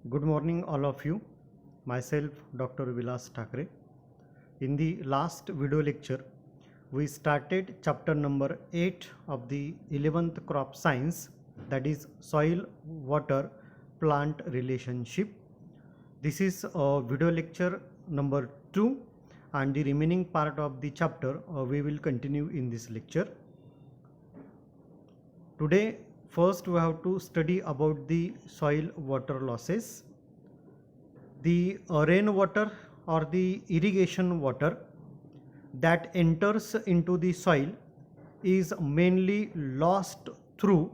Good morning, all of you. Myself, Dr. Vilas Thakre. In the last video lecture, we started chapter number 8 of the 11th crop science, that is soil, water, plant relationship. This is video lecture number 2, and the remaining part of the chapter we will continue in this lecture. Today, first we have to study about the soil water losses. The rainwater or the irrigation water that enters into the soil is mainly lost through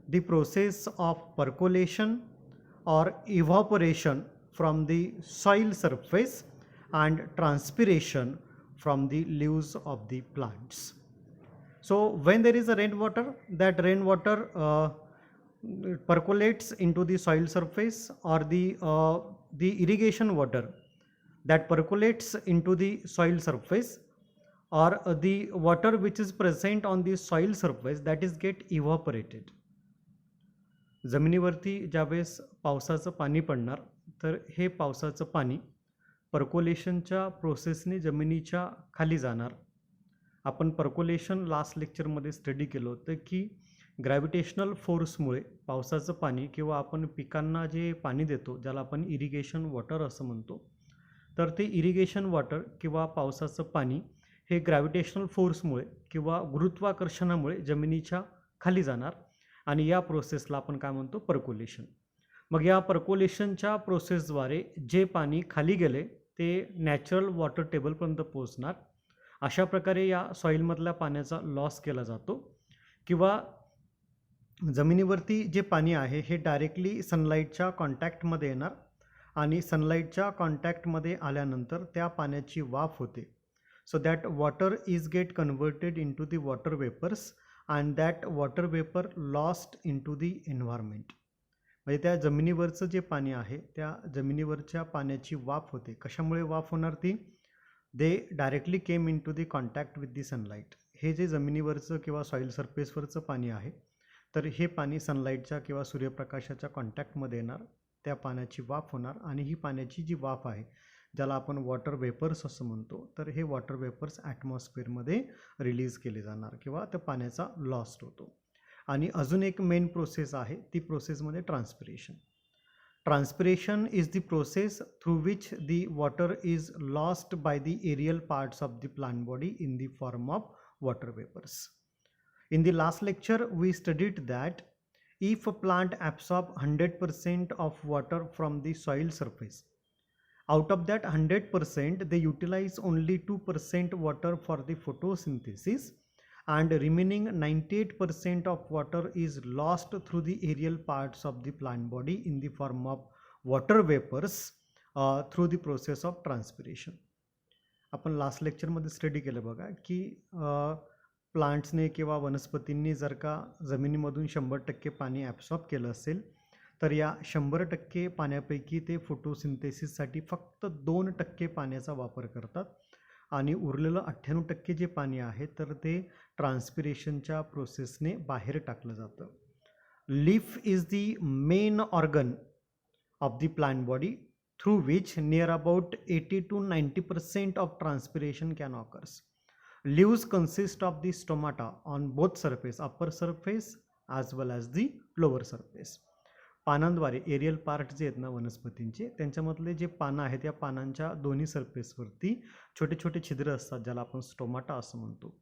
the process of percolation or evaporation from the soil surface and transpiration from the leaves of the plants. So when there is a rainwater, that rainwater percolates into the soil surface, or the irrigation water that percolates into the soil surface, or the water which is present on the soil surface, that is get evaporated. जमिनीवरती ज्यावेळेस पावसाचं पाणी पडणार तर हे पावसाचं पाणी पर्कोलेशनच्या प्रोसेसने जमिनीच्या खाली जाणार. आपण पर्कोलेशन लास्ट लेक्चरमध्ये स्टडी केलं होतं की ग्रॅव्हिटेशनल फोर्समुळे पावसाचं पाणी किंवा आपण पिकांना जे पाणी देतो ज्याला आपण इरिगेशन वॉटर असं म्हणतो, तर ते इरिगेशन वॉटर किंवा पावसाचं पाणी हे ग्रॅव्हिटेशनल फोर्समुळे किंवा गुरुत्वाकर्षणामुळे जमिनीच्या खाली जाणार आणि या प्रोसेसला आपण काय म्हणतो, पर्कोलेशन. मग या पर्कोलेशनच्या प्रोसेसद्वारे जे पाणी खाली गेले ते नॅचरल वॉटर टेबलपर्यंत पोहोचणार. अशा प्रकारे या सॉईलमधल्या पाण्याचा लॉस केला जातो. किंवा जमिनीवरती जे पाणी आहे हे डायरेक्टली सनलाईटच्या कॉन्टॅक्टमध्ये येणार आणि सनलाईटच्या कॉन्टॅक्टमध्ये आल्यानंतर त्या पाण्याची वाफ होते. So that water is get converted in to the water vapours and that water vapour lost in to the environment. म्हणजे त्या जमिनीवरचं जे पाणी आहे त्या जमिनीवरच्या पाण्याची वाफ होते. कशामुळे वाफ होणार ती? They directly came in to the contact with the sunlight. हे जे जमिनीवरचं किंवा सॉईल सरफेसवरचं पाणी आहे तर हे पाणी सनलाईटच्या किंवा सूर्यप्रकाशाच्या कॉन्टॅक्टमध्ये येणार, त्या पाण्याची वाफ होणार आणि ही पाण्याची जी वाफ आहे ज्याला आपण वॉटर वेपर्स असं म्हणतो, तर हे वॉटर वेपर्स ॲटमॉस्फिअरमध्ये रिलीज केले जाणार किंवा त्या पाण्याचा लॉस्ट होतो. आणि अजून एक मेन प्रोसेस आहे, ती प्रोसेसमध्ये transpiration. Transpiration is the process through which the water is lost by the aerial parts of the plant body in the form of water vapors. In the last lecture, we studied that if a plant absorbs 100% of water from the soil surface, out of that 100%, they utilize only 2% water for the photosynthesis, and remaining 98% of water is lost through the aerial parts of the plant body in the form of water vapors through the process of transpiration. आपण last लेक्चरमध्ये study केलं बघा की प्लांट्सने किंवा वनस्पतींनी जर का जमिनीमधून 100% पाणी ॲब्सॉर्ब केलं असेल तर या 100% पाण्यापैकी ते फोटोसिंथेसिससाठी फक्त 2% पाण्याचा वापर करतात आणि उरलेलं 98% जे पाणी आहे तर ते ट्रान्सपिरेशनच्या प्रोसेसने बाहेर टाकलं जातं. Leaf is the main organ of the plant body through which near about 80 to 90% of transpiration can occurs. Leaves consist of the stomata on both surface, upper surface as well as the lower surface. पानांद्वारे aerial part जे आहेत ना वनस्पतींचे, त्यांच्यामधले जे पानं आहेत या पानांच्या दोन्ही सरफेसवरती छोटे छोटे छिद्र असतात ज्याला आपण स्टोमाटा असं म्हणतो.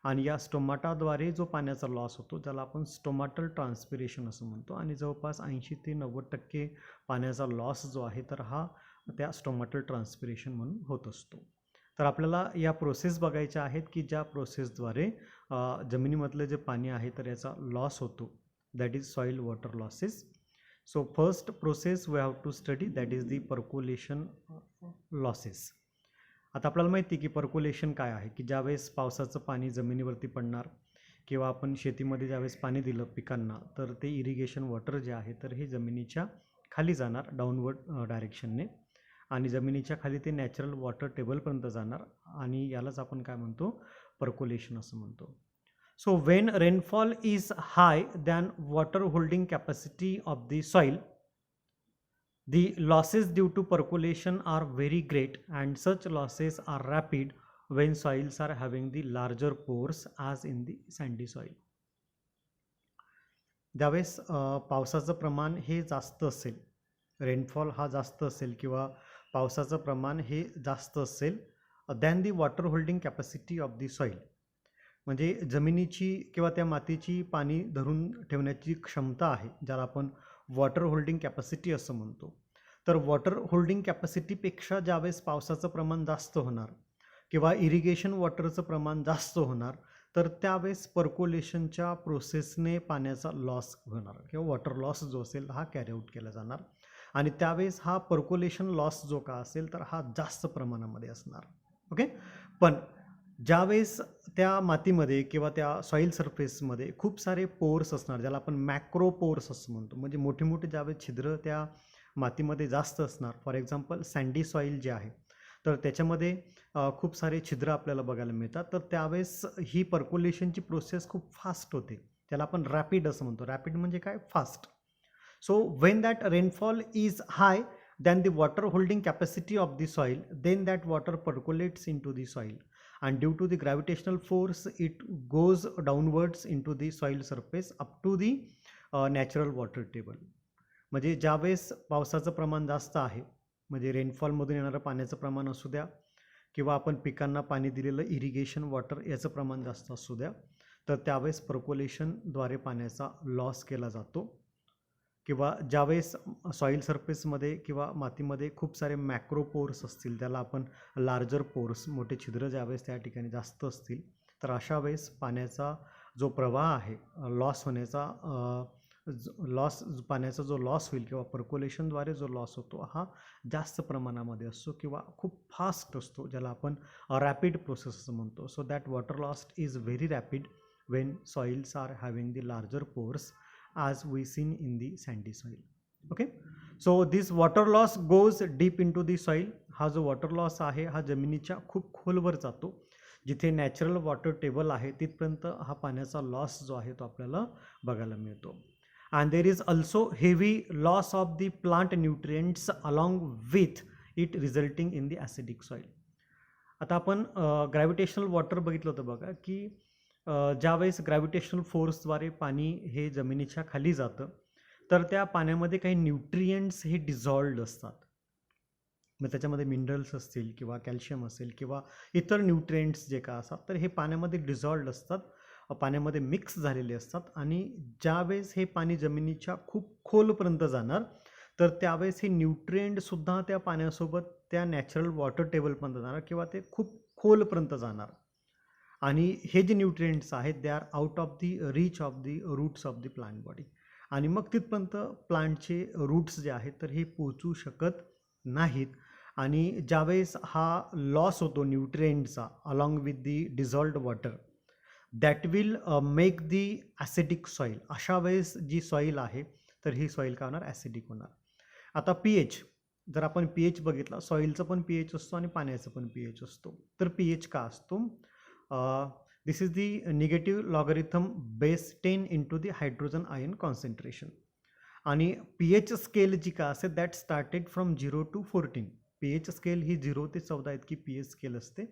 आणि या स्टोमाटाद्वारे जो पाण्याचा लॉस होतो ज्याला आपण स्टोमाटल ट्रान्सपिरेशन असं म्हणतो. आणि जवळपास 80 ते 90% पाण्याचा लॉस जो आहे तर हा त्या स्टोमाटल ट्रान्सपिरेशन म्हणून होत असतो. तर आपल्याला या प्रोसेस बघायच्या आहेत की ज्या प्रोसेसद्वारे जमिनीमधलं जे पाणी आहे तर याचा लॉस होतो, that is soil water losses. So first process we have to study, that is the percolation losses. आता आपल्याला माहिती की पर्कोलेशन काय आहे, की ज्यावेळेस पावसाचं पाणी जमिनीवरती पडणार किंवा आपण शेतीमध्ये ज्यावेळेस पाणी दिलं पिकांना तर ते इरिगेशन वॉटर जे आहे तर हे जमिनीच्या खाली जाणार डाऊनवर्ड डायरेक्शनने आणि जमिनीच्या खाली ते नॅचरल वॉटर टेबलपर्यंत जाणार आणि यालाच आपण काय म्हणतो, पर्कोलेशन असं म्हणतो. So when rainfall is high than water holding capacity of the soil, The losses due to percolation are very great, and such losses are rapid when soils are having the larger pores as in the sandy soil. ज्यावेळेस पावसाचं प्रमाण हे जास्त असेल, rainfall हा जास्त असेल किंवा पावसाचं प्रमाण हे जास्त असेल than the water holding capacity of the soil, म्हणजे जमिनीची किंवा त्या मातीची पाणी धरून ठेवण्याची क्षमता आहे, ज्याला आपण वॉटर होल्डिंग कॅपॅसिटी असं म्हणतो. तर वॉटर होल्डिंग कॅपॅसिटीपेक्षा ज्यावेळेस पावसाचं प्रमाण जास्त होणार किंवा इरिगेशन वॉटरचं प्रमाण जास्त होणार, तर त्यावेळेस पर्कोलेशनच्या प्रोसेसने पाण्याचा लॉस होणार किंवा वॉटर लॉस जो असेल हा कॅरी आऊट केला जाणार, आणि त्यावेळेस हा पर्कोलेशन लॉस जो का असेल तर हा जास्त प्रमाणामध्ये असणार. ओके. पण ज्यावेळेस त्या मातीमध्ये किंवा त्या सॉईल सरफेसमध्ये खूप सारे पोर्स असणार, ज्याला आपण मॅक्रो पोर्स असं म्हणतो, म्हणजे मोठे मोठे ज्यावेळेस छिद्र त्या मातीमध्ये जास्त असणार. फॉर एक्झाम्पल सँडी सॉईल जे आहे तर त्याच्यामध्ये खूप सारे छिद्र आपल्याला बघायला मिळतात, तर त्यावेळेस ही पर्कोलेशनची प्रोसेस खूप फास्ट होते, त्याला आपण रॅपिड असं म्हणतो. रॅपिड म्हणजे काय? Fast. So when that rainfall is hi than the water holding capacity of the soil, then that water percolates into the soil, and due to the gravitational force it goes downwards into the soil surface up to the natural water table. म्हणजे ज्यावेळेस पावसाचं प्रमाण जास्त आहे, म्हणजे रेनफॉलमधून येणारं पाण्याचं प्रमाण असू द्या किंवा आपण पिकांना पाणी दिलेलं इरिगेशन वॉटर याचं प्रमाण जास्त असू द्या, तर त्यावेळेस पर्कोलेशनद्वारे पाण्याचा लॉस केला जातो. किंवा ज्यावेळेस सॉईल सरफेसमध्ये किंवा मातीमध्ये खूप सारे मॅक्रो पोर्स असतील, त्याला आपण लार्जर पोर्स, मोठे छिद्र ज्यावेळेस त्या ठिकाणी जास्त असतील, तर अशा वेळेस पाण्याचा जो प्रवाह आहे, लॉस होण्याचा पाण्याचा जो लॉस होईल किंवा पर्कोलेशनद्वारे जो लॉस होतो हा जास्त प्रमाणामध्ये असतो किंवा खूप फास्ट असतो, ज्याला आपण रॅपिड प्रोसेस असं म्हणतो. So that water loss is very rapid when soils are having the larger pores as we seen in the sandy soil. Okay, so this water loss goes deep into the soil. हा जो water loss आहे हा जमिनीच्या खूप खोलवर जातो, जिथे natural water table आहे तिथपर्यंत हा पाण्याचा लॉस जो आहे तो आपल्याला बघायला मिळतो. and there is also heavy loss of the plant nutrients along with it resulting in the acidic soil. आता आपण ग्रॅव्हिटेशनल वॉटर बघितलं होतं बघा, की ज्यावेळेस ग्रॅव्हिटेशनल फोर्सद्वारे पाणी हे जमिनीच्या खाली जातं, तर त्या पाण्यामध्ये काही न्यूट्रिएंट्स हे डिझॉल्व्ड असतात. मग त्याच्यामध्ये मिनरल्स असतील किंवा कॅल्शियम असेल किंवा इतर न्यूट्रिएंट्स जे का असतात, तर हे पाण्यामध्ये डिझॉल्व्ड असतात, पाण्यामध्ये मिक्स झालेले असतात. आणि ज्यावेळेस हे पाणी जमिनीच्या खूप खोलपर्यंत जाणार, तर त्यावेळेस हे न्यूट्रिएंटसुद्धा त्या पाण्यासोबत त्या नॅचरल वॉटर टेबलपर्यंत जाणार किंवा ते खूप खोलपर्यंत जाणार. आणि हे जे न्यूट्रिएंट्स आहेत they are out of the reach of the roots of the plant body, आणि मग तिथपर्यंत प्लांटचे रूट्स जे आहेत तर हे पोचू शकत नाहीत. आणि ज्यावेळेस हा लॉस होतो न्यूट्रिएंटचा along with the dissolved water, that will make the acidic soil. अशा वेळेस जी सॉईल आहे तर ही सॉईल काय होणार? ॲसिडिक होणार. आता pH, जर आपण pH बघितला, सॉईलचं पण pH असतो आणि पाण्याचं पण pH असतो. तर pH का असतो? This is the negative logarithm base 10 into the hydrogen ion concentration. आणि pH स्केल जी का असते that started from 0 to 14. pH scale ही 0 ते 14 इतकी pH स्केल असते.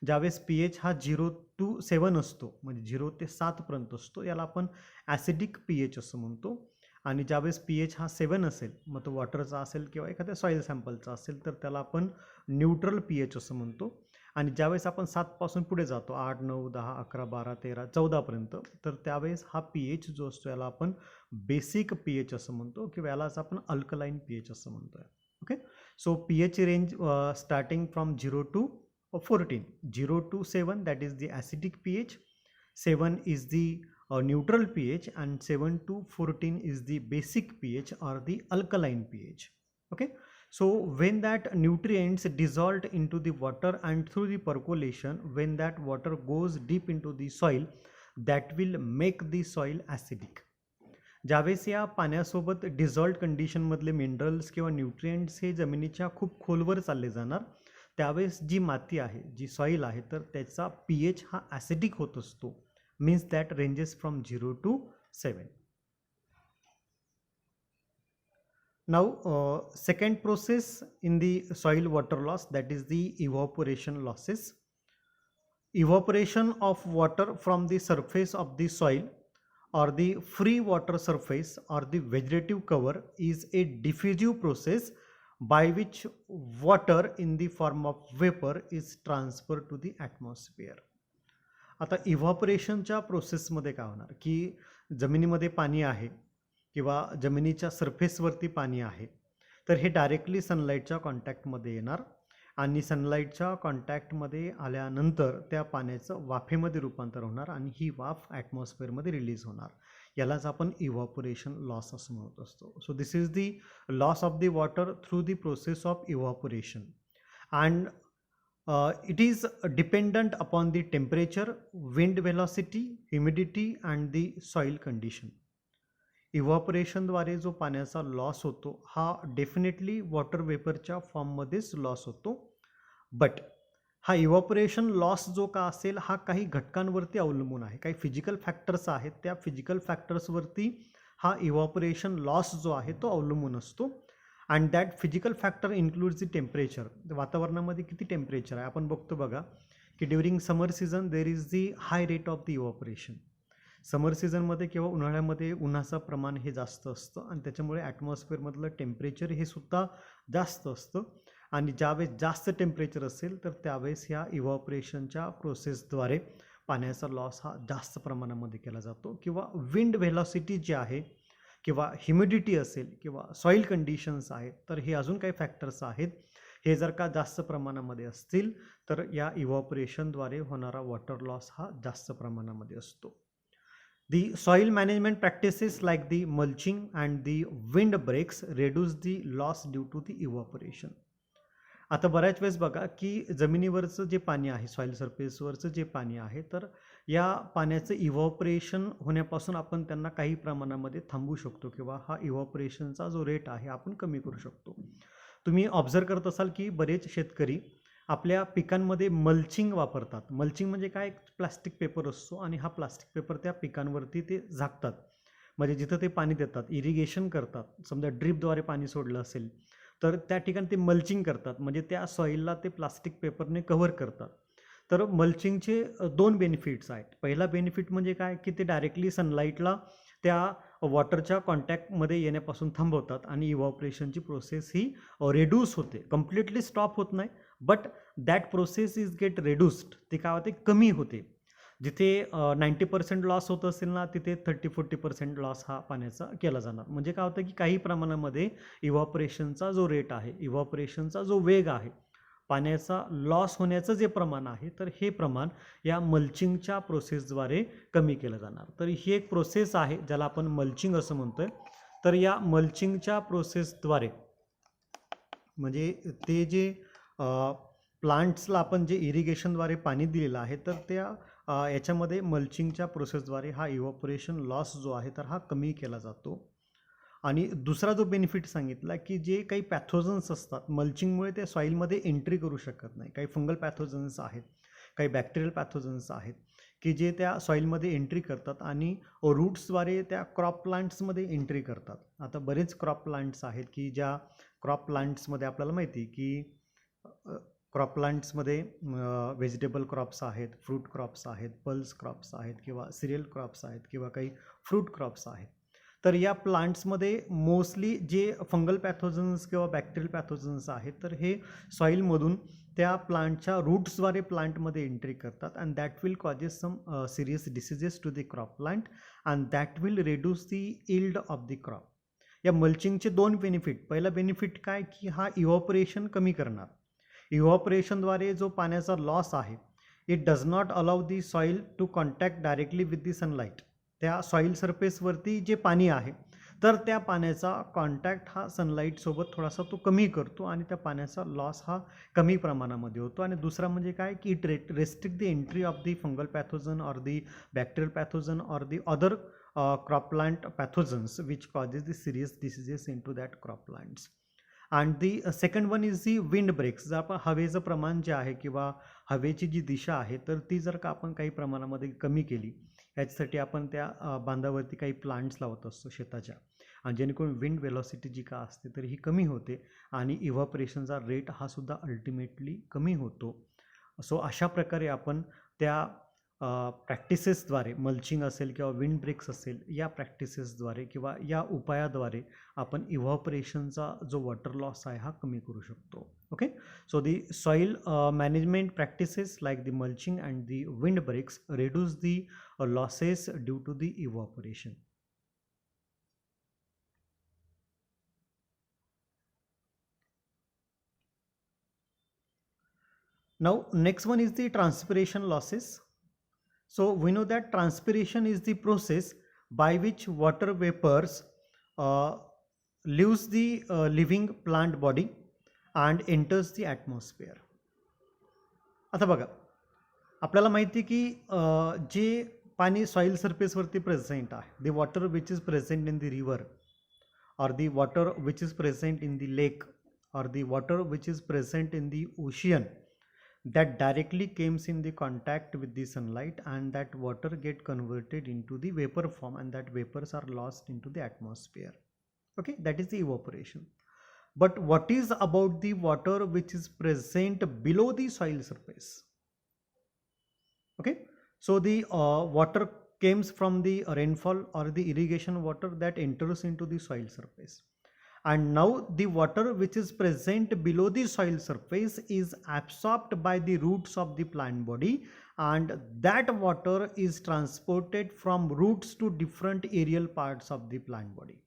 ज्यावेळेस pH हा 0 to 7 असतो, म्हणजे 0 ते 7 पर्यंत असतो, याला आपण ॲसिडिक pH असं म्हणतो. आणि ज्यावेळेस pH हा 7 असेल, मग तो वॉटरचा असेल किंवा एखाद्या सॉईल सॅम्पलचा असेल, तर त्याला आपण न्यूट्रल pH असं म्हणतो. आणि ज्यावेळेस आपण 7 पासून पुढे जातो, 8, 9, 10, 11, 12, 13, 14 पर्यंत, तर त्यावेळेस हा pH जो असतो याला आपण बेसिक pH असं म्हणतो किंवा यालाच आपण अल्कलाईन pH असं म्हणतोय. Okay, so pH range starting from 0 to 14, 0 to 7 that is the acidic pH, 7 is the neutral pH, and 7 to 14 is the basic pH or the alkaline pH. Okay, so when that nutrients dissolved into the water and through the percolation, when that water goes deep into the soil, that will make the soil acidic. ज्यावेळेस या पाण्यासोबत डिझॉल्व्ड कंडिशनमधले minerals किंवा nutrients हे जमिनीच्या खूप खोलवर चालले जाणार, त्यावेळेस जी माती आहे, जी सॉईल आहे, तर त्याचा pH हा ॲसिडिक होत असतो. means that ranges from 0 to 7. Now, second process in the soil water loss, that is the evaporation losses. Evaporation of water from the surface of the soil or the free water surface or the vegetative cover is a diffusive process by which water in the form of vapor is transferred to the atmosphere. आता इव्हॉपरेशनच्या प्रोसेसमध्ये काय होणार की जमिनीमध्ये पाणी आहे किंवा जमिनीच्या सरफेसवरती पाणी आहे, तर हे डायरेक्टली सनलाईटच्या कॉन्टॅक्टमध्ये येणार आणि सनलाईटच्या कॉन्टॅक्टमध्ये आल्यानंतर त्या पाण्याचं वाफेमध्ये रूपांतर होणार आणि ही वाफ ॲटमॉस्फिअरमध्ये रिलीज होणार. यालाच आपण इव्हॉपरेशन लॉस असं म्हणत असतो. So this is the loss of the water through the process of evaporation and it is dependent upon the temperature, wind velocity, humidity and the soil condition. इव्हॉपरेशनद्वारे जो पाण्याचा लॉस होतो हा डेफिनेटली वॉटर वेपरच्या फॉर्ममध्येच लॉस होतो, but हा evaporation loss जो का असेल हा काही घटकांवरती अवलंबून आहे. काही फिजिकल फॅक्टर्स आहेत, त्या फिजिकल फॅक्टर्सवरती हा इव्हॉपरेशन लॉस जो आहे तो अवलंबून असतो. And that physical factor includes the temperature. वातावरणामध्ये किती टेम्परेचर आहे आपण बघतो बघा की during summer season there is the high rate of the evaporation. Summer सीझनमध्ये किंवा उन्हाळ्यामध्ये उन्हाचं प्रमाण हे जास्त असतं आणि त्याच्यामुळे ॲटमॉस्फिअरमधलं टेम्परेचर हे सुद्धा जास्त असतं आणि ज्यावेळेस जास्त टेम्परेचर असेल तर त्यावेळेस ह्या इव्हॉपरेशनच्या प्रोसेसद्वारे पाण्याचा लॉस हा जास्त प्रमाणामध्ये केला जातो. किंवा विंड व्हेलॉसिटी जी आहे किंवा ह्युमिडिटी असेल किंवा सॉईल कंडिशन्स आहेत, तर हे अजून काही फॅक्टर्स आहेत, हे जर का जास्त प्रमाणामध्ये असतील तर या इव्हॉपरेशनद्वारे होणारा वॉटर लॉस हा जास्त प्रमाणामध्ये असतो. The soil management practices like the mulching and the wind breaks reduce the loss due to the evaporation. आता बऱ्याच वेळेस बघा की जमिनीवरचं जे पाणी आहे, सॉईल सरफेसवरचं जे पाणी आहे, तर या पाण्याचं इव्हॉपरेशन होण्यापासून आपण त्यांना काही प्रमाणामध्ये थांबवू शकतो किंवा हा इव्हॉपरेशनचा जो रेट आहे आपण कमी करू शकतो. तुम्ही ऑब्झर्व करत असाल की बरेच शेतकरी आपल्या पिकांमध्ये मल्चिंग वापरतात. मल्चिंग म्हणजे काय, प्लास्टिक पेपर असतो आणि हा प्लास्टिक पेपर त्या पिकांवरती ते झाकतात. म्हणजे जिथं ते पाणी देतात, इरिगेशन करतात, समजा ड्रीपद्वारे पाणी सोडलं असेल तर त्या ठिकाणी ते मल्चिंग करतात, म्हणजे त्या सॉईलला ते प्लास्टिक पेपरने कव्हर करतात. तर मल्चिंगचे दोन बेनिफिट्स आहेत. पहिला बेनिफिट म्हणजे काय की ते डायरेक्टली सनलाईटला त्या वॉटरच्या कॉन्टॅक्टमध्ये येण्यापासून थांबवतात आणि इव्हॉपरेशनची प्रोसेस ही रिड्यूस होते. कम्प्लिटली स्टॉप होत नाही, but that process is get reduced. ते काय होते, कमी होते. जिथे 90% लॉस होत असेल ना, तिथे 30-40% लॉस हा पाण्याचा केला जाणार. म्हणजे काय होतं की काही प्रमाणामध्ये इव्हॉपरेशनचा जो रेट आहे, इव्हॉपरेशनचा जो वेग आहे, पाण्याचा लॉस होण्याचं जे प्रमाण आहे, तर हे प्रमाण या मल्चिंगच्या प्रोसेसद्वारे कमी केलं जाणार. तर ही एक प्रोसेस आहे ज्याला आपण मल्चिंग असं म्हणतोय. तर या मल्चिंगच्या प्रोसेसद्वारे म्हणजे ते जे प्लांट्सला आपण जे इरिगेशनद्वारे पाणी दिलेलं आहे, तर त्या याच्यामध्ये मल्चिंगच्या प्रोसेसद्वारे हा इव्हॉपरेशन लॉस जो आहे तर हा कमी केला जातो. आणि दुसरा जो बेनिफिट सांगितला की जे काही पॅथोजन्स असतात मल्चिंगमुळे ते सॉईलमध्ये एंट्री करू शकत नाही. काही फंगल पॅथोजन्स आहेत, काही बॅक्टेरियल पॅथोजन्स आहेत की जे त्या सॉईलमध्ये एंट्री करतात आणि रूट्सद्वारे त्या क्रॉप प्लांट्समध्ये एंट्री करतात. आता बरेच क्रॉप प्लांट्स आहेत की ज्या क्रॉप प्लांट्समध्ये आपल्याला माहिती की क्रॉप प्लांट्समध्ये व्हेजिटेबल क्रॉप्स आहेत, फ्रूट क्रॉप्स आहेत, पल्स क्रॉप्स आहेत किंवा सिरियल क्रॉप्स आहेत किंवा काही फ्रूट क्रॉप्स आहेत. तर या प्लांट्समध्ये मोस्टली जे फंगल पॅथोजन्स किंवा बॅक्टेरियल पॅथोजन्स आहेत, तर हे सॉईलमधून त्या प्लांटच्या रूट्सद्वारे प्लांटमध्ये एंट्री करतात and that will causes some serious diseases to the crop plant and that will reduce the yield of the crop. या मल्चिंगचे दोन बेनिफिट. पहिला बेनिफिट काय की हा इव्हॉपरेशन कमी करणार. इव्हॉपरेशनद्वारे जो पाण्याचा लॉस आहे, it does not allow the soil to contact directly with the sunlight. त्या सॉईल सरफेसवरती जे पाणी आहे तर त्या पाण्याचा कॉन्टॅक्ट हा सनलाईटसोबत थोडासा तो कमी करतो आणि त्या पाण्याचा लॉस हा कमी प्रमाणामध्ये होतो. आणि दुसरा म्हणजे काय की it restrict the entry of the fungal pathogen or the bacterial pathogen or the other crop plant pathogens which causes the serious diseases into that crop plants. And the second one is the wind breaks. जर आपण हवेचं प्रमाण जे आहे किंवा हवेची जी दिशा आहे तर ती जर का आपण काही प्रमाणामध्ये कमी केली, याच्यासाठी आपण त्या बांधावरती काही प्लांट्स लावत असतो शेताच्या आणि जेणेकरून विंड वेलॉसिटी जी का असते तर ही कमी होते आणि इव्हॅपोरेशनचा रेट हा सुद्धा अल्टिमेटली कमी होतो. सो अशा प्रकारे आपण त्या प्रॅक्टिसेसद्वारे, मल्चिंग असेल किंवा विंड ब्रेक्स असेल, या प्रॅक्टिसेसद्वारे किंवा या उपायाद्वारे आपण इव्हॅपोरेशनचा जो वॉटर लॉस आहे हा कमी करू शकतो. Okay, so the soil management practices like the mulching and the wind breaks reduce the losses due to the evaporation. Now next one is the transpiration losses. So we know that transpiration is the process by which water vapors leaves the living plant body and enters the atmosphere. आता बघा, आपल्याला माहिती आहे की जे पाणी soil सरफेसवरती present आहे, the water which is present in the river or the water which is present in the lake or the water which is present in the ocean, that directly comes in the contact with the sunlight and that water get converted into the vapor form and that vapors are lost into the atmosphere. Okay, that is the evaporation. But what is about the water which is present below the soil surface? Okay, so the water comes from the rainfall or the irrigation water that enters into the soil surface, and now the water which is present below the soil surface is absorbed by the roots of the plant body and that water is transported from roots to different aerial parts of the plant body.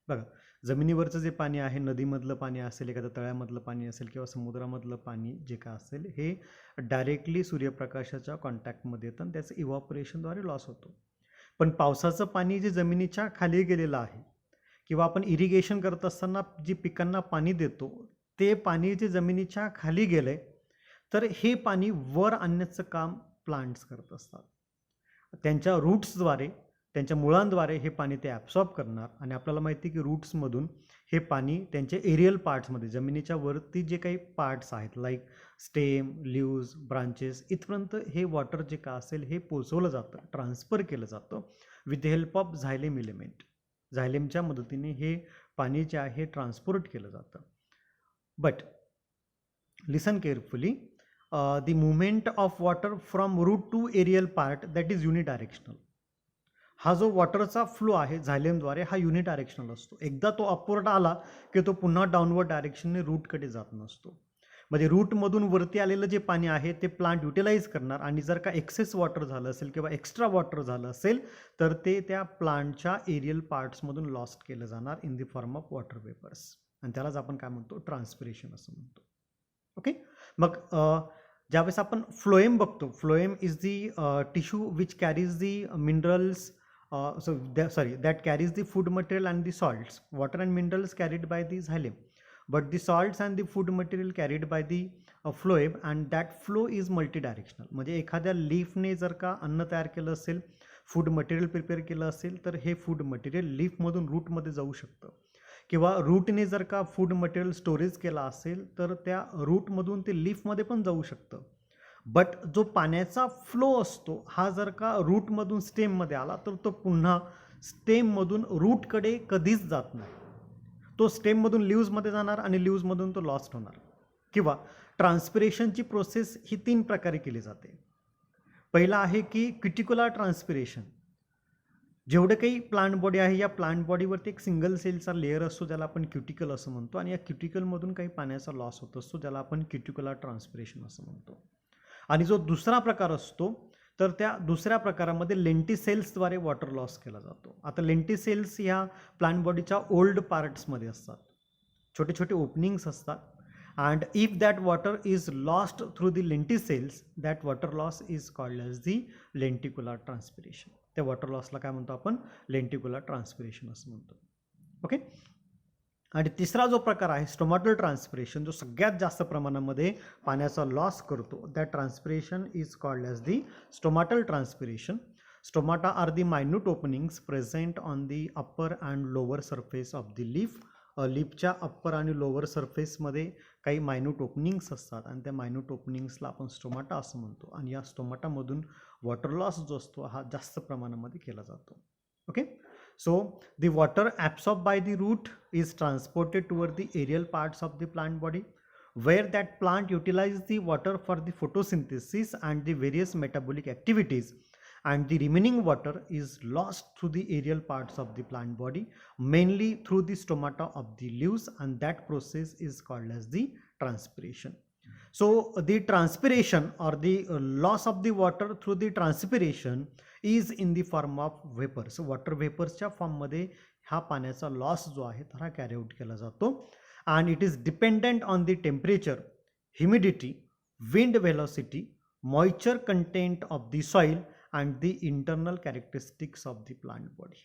बघा, जमिनीवरचं जे पाणी आहे, नदीमधलं पाणी असेल, एखाद्या तळ्यामधलं पाणी असेल किंवा समुद्रामधलं पाणी जे काय असेल, हे डायरेक्टली सूर्यप्रकाशाच्या कॉन्टॅक्टमध्ये येतं आणि त्याचं इव्हॅपोरेशनद्वारे लॉस होतो. पण पावसाचं पाणी जे जमिनीच्या खाली गेलेलं आहे किंवा आपण इरिगेशन करत असताना जी पिकांना पाणी देतो ते पाणी जे जमिनीच्या खाली गेलंय तर हे पाणी वर आणण्याचं काम प्लांट्स करत असतात. त्यांच्या रूट्सद्वारे, त्यांच्या मुळांद्वारे हे पाणी ते ॲब्सॉर्ब करणार आणि आपल्याला माहिती आहे की रूट्समधून हे पाणी त्यांच्या एरियल पार्ट्समध्ये, जमिनीच्या वरती जे काही पार्ट्स आहेत लाईक स्टेम, लीव्ज, ब्रांचेस, इथपर्यंत हे वॉटर जे का असेल हे पोचवलं जातं, ट्रान्सफर केलं जातं with the help of xylem element. झायलेमच्या मदतीने हे पाणी जे आहे ट्रान्सपोर्ट केलं जातं. But listen carefully, the movement of water from root to aerial part that is unidirectional. हा जो वॉटरचा फ्लो आहे झायलेमद्वारे हा युनिडायरेक्शनल असतो. एकदा तो अपवर्ड आला की तो पुन्हा डाऊनवर्ड डायरेक्शनने रूटकडे जात नसतो. म्हणजे रूटमधून वरती आलेलं जे पाणी आहे ते प्लांट युटिलाइज करणार आणि जर का एक्सेस वॉटर झालं असेल किंवा एक्स्ट्रा वॉटर झालं असेल तर ते त्या प्लांटच्या एरियल पार्ट्समधून लॉस्ट केलं जाणार in the form of water vapours आणि त्यालाच आपण काय म्हणतो, ट्रान्सपिरेशन असं म्हणतो. ओके, मग ज्यावेळेस आपण फ्लोएम बघतो, phloem is the tissue which carries the minerals, that carries the food material and the salts. Water and minerals carried by the xylem, but the salts and the food material carried by the phloem, and that flow is multidirectional. म्हणजे एखाद्या लीफने जर का अन्न तयार केलं असेल, food material prepare केलं असेल तर हे फूड मटेरियल लीफमधून रूटमध्ये जाऊ शकतं किंवा रूटने जर का फूड मटेरियल स्टोरेज केला असेल तर त्या रूटमधून ते लीफमध्ये पण जाऊ शकतं. बट जो पाण्याचा फ्लो असतो हा जर का रूटमधून स्टेममध्ये आला तर तो पुन्हा स्टेममधून रूटकडे कधीच जात नाही. तो स्टेममधून लीव्जमध्ये जाणार आणि लीव्जमधून तो लॉस्ट होणार. किंवा ट्रान्सपिरेशनची प्रोसेस ही 3 प्रकारे केली जाते. पहिला आहे की क्युटिक्युलर ट्रान्सपिरेशन. जेवढे काही प्लांट बॉडी आहे या प्लांट बॉडीवरती एक सिंगल सेलचा लेअर असतो ज्याला आपण क्युटिकल असं म्हणतो आणि या क्युटिकलमधून काही पाण्याचा लॉस होत असतो ज्याला आपण क्युटिक्युलर ट्रान्सपिरेशन असं म्हणतो. आणि जो दुसरा प्रकार असतो तर त्या दुसऱ्या प्रकारामध्ये लेंटिसेल्सद्वारे वॉटर लॉस केला जातो. आता लेंटिसेल्स ह्या प्लांट बॉडीच्या ओल्ड पार्ट्समध्ये असतात, छोटे छोटे ओपनिंग्स असतात. And if that water is lost through the lenticels, that water loss is called as the lenticular transpiration. त्या वॉटर लॉसला काय म्हणतो आपण, लेंटिक्युलर ट्रान्सपिरेशन असं म्हणतो. ओके, आणि तिसरा जो प्रकार आहे स्टोमॅटल ट्रान्सपिरेशन, जो सगळ्यात जास्त प्रमाणामध्ये पाण्याचा लॉस करतो, that transpiration is called as the stomatal transpiration. Stomata are the minute openings present on the upper and lower surface of the leaf. लीफच्या अप्पर आणि लोअर सरफेसमध्ये काही मायन्यूट ओपनिंग्स असतात आणि त्या मायन्यूट ओपनिंग्सला आपण स्टोमाटा असं म्हणतो आणि या स्टोमाटामधून वॉटर लॉस जो असतो हा जास्त प्रमाणामध्ये केला जातो. Okay, So the water absorbed by the root is transported toward the aerial parts of the plant body, where that plant utilizes the water for the photosynthesis and the various metabolic activities, and the remaining water is lost through the aerial parts of the plant body, mainly through the stomata of the leaves, and that process is called as the transpiration. So the transpiration or the loss of the water through the transpiration is in the form of vapors. Water वेपर्सच्या फॉर्ममध्ये हा पाण्याचा loss जो आहे तर हा carry out केला जातो, and it is dependent on the temperature, humidity, wind velocity, moisture content of the soil and the internal characteristics of the plant body.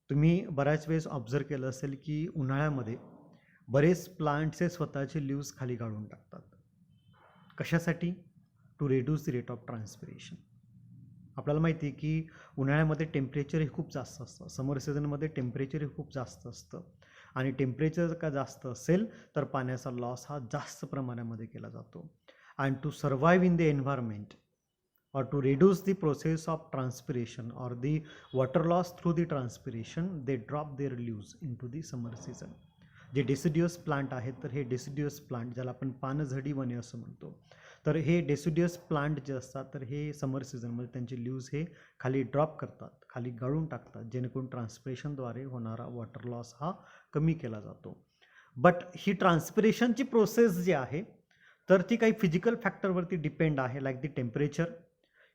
तुम्ही बऱ्याच वेळेस ऑब्झर्व केलं असेल की उन्हाळ्यामध्ये बरेच प्लांट्सचे स्वतःचे लीव्स खाली काढून टाकतात. कशासाठी? To reduce the rate of transpiration. आपल्याला माहिती आहे की उन्हाळ्यामध्ये टेम्परेचर हे खूप जास्त असतं, समर सीझनमध्ये टेम्परेचर हे खूप जास्त असतं, आणि टेम्परेचर का जास्त असेल तर पाण्याचा लॉस हा जास्त प्रमाणामध्ये केला जातो. And to survive in the environment or to reduce the process of transpiration or the water loss through the transpiration, they drop their leaves into the summer season. जे डेसिडियस प्लांट आहेत तर हे deciduous plant, ज्याला आपण पानझडी वने असं म्हणतो, तर हे डेसिडियस प्लांट जे असतात तर हे समर सीझनमध्ये त्यांचे लीव्स हे खाली ड्रॉप करतात, खाली गाळून टाकतात, जेणेकरून ट्रान्सपिरेशनद्वारे होणारा वॉटर लॉस हा कमी केला जातो. बट ही ट्रान्सपिरेशनची प्रोसेस जी आहे तर ती काही फिजिकल फॅक्टरवरती डिपेंड आहे, like the temperature,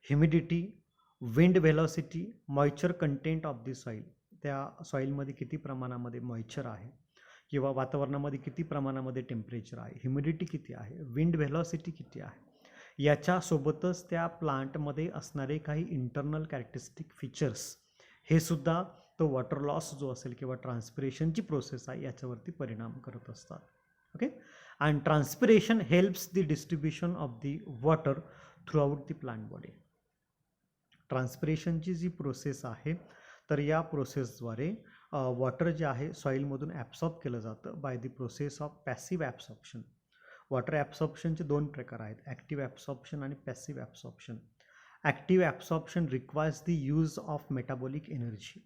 humidity, wind velocity, moisture content of the soil, त्या सॉईलमध्ये किती प्रमाणामध्ये मॉइश्चर आहे किंवा वातावरणामध्ये किती प्रमाणामध्ये टेम्परेचर आहे, ह्युमिडिटी किती आहे, विंड व्हेलॉसिटी किती आहे, याच्यासोबतच त्या प्लांटमध्ये असणारे काही इंटरनल कॅरेक्टरिस्टिक फीचर्स हे सुद्धा तो वॉटर लॉस जो असेल किंवा ट्रान्सपिरेशनची प्रोसेस आहे याच्यावरती परिणाम करत असतात. Okay, and transpiration helps the distribution of the water throughout the plant body. ट्रान्सपिरेशनची जी प्रोसेस आहे तर या प्रोसेसद्वारे वॉटर जे आहे सॉईलमधून ॲब्सॉर्ब केलं जातं by the process of passive absorption. Water ॲब्सॉर्प्शनचे दोन प्रकार आहेत, ॲक्टिव्ह ॲब्सॉर्प्शन आणि passive absorption. Active absorption requires the use of metabolic energy,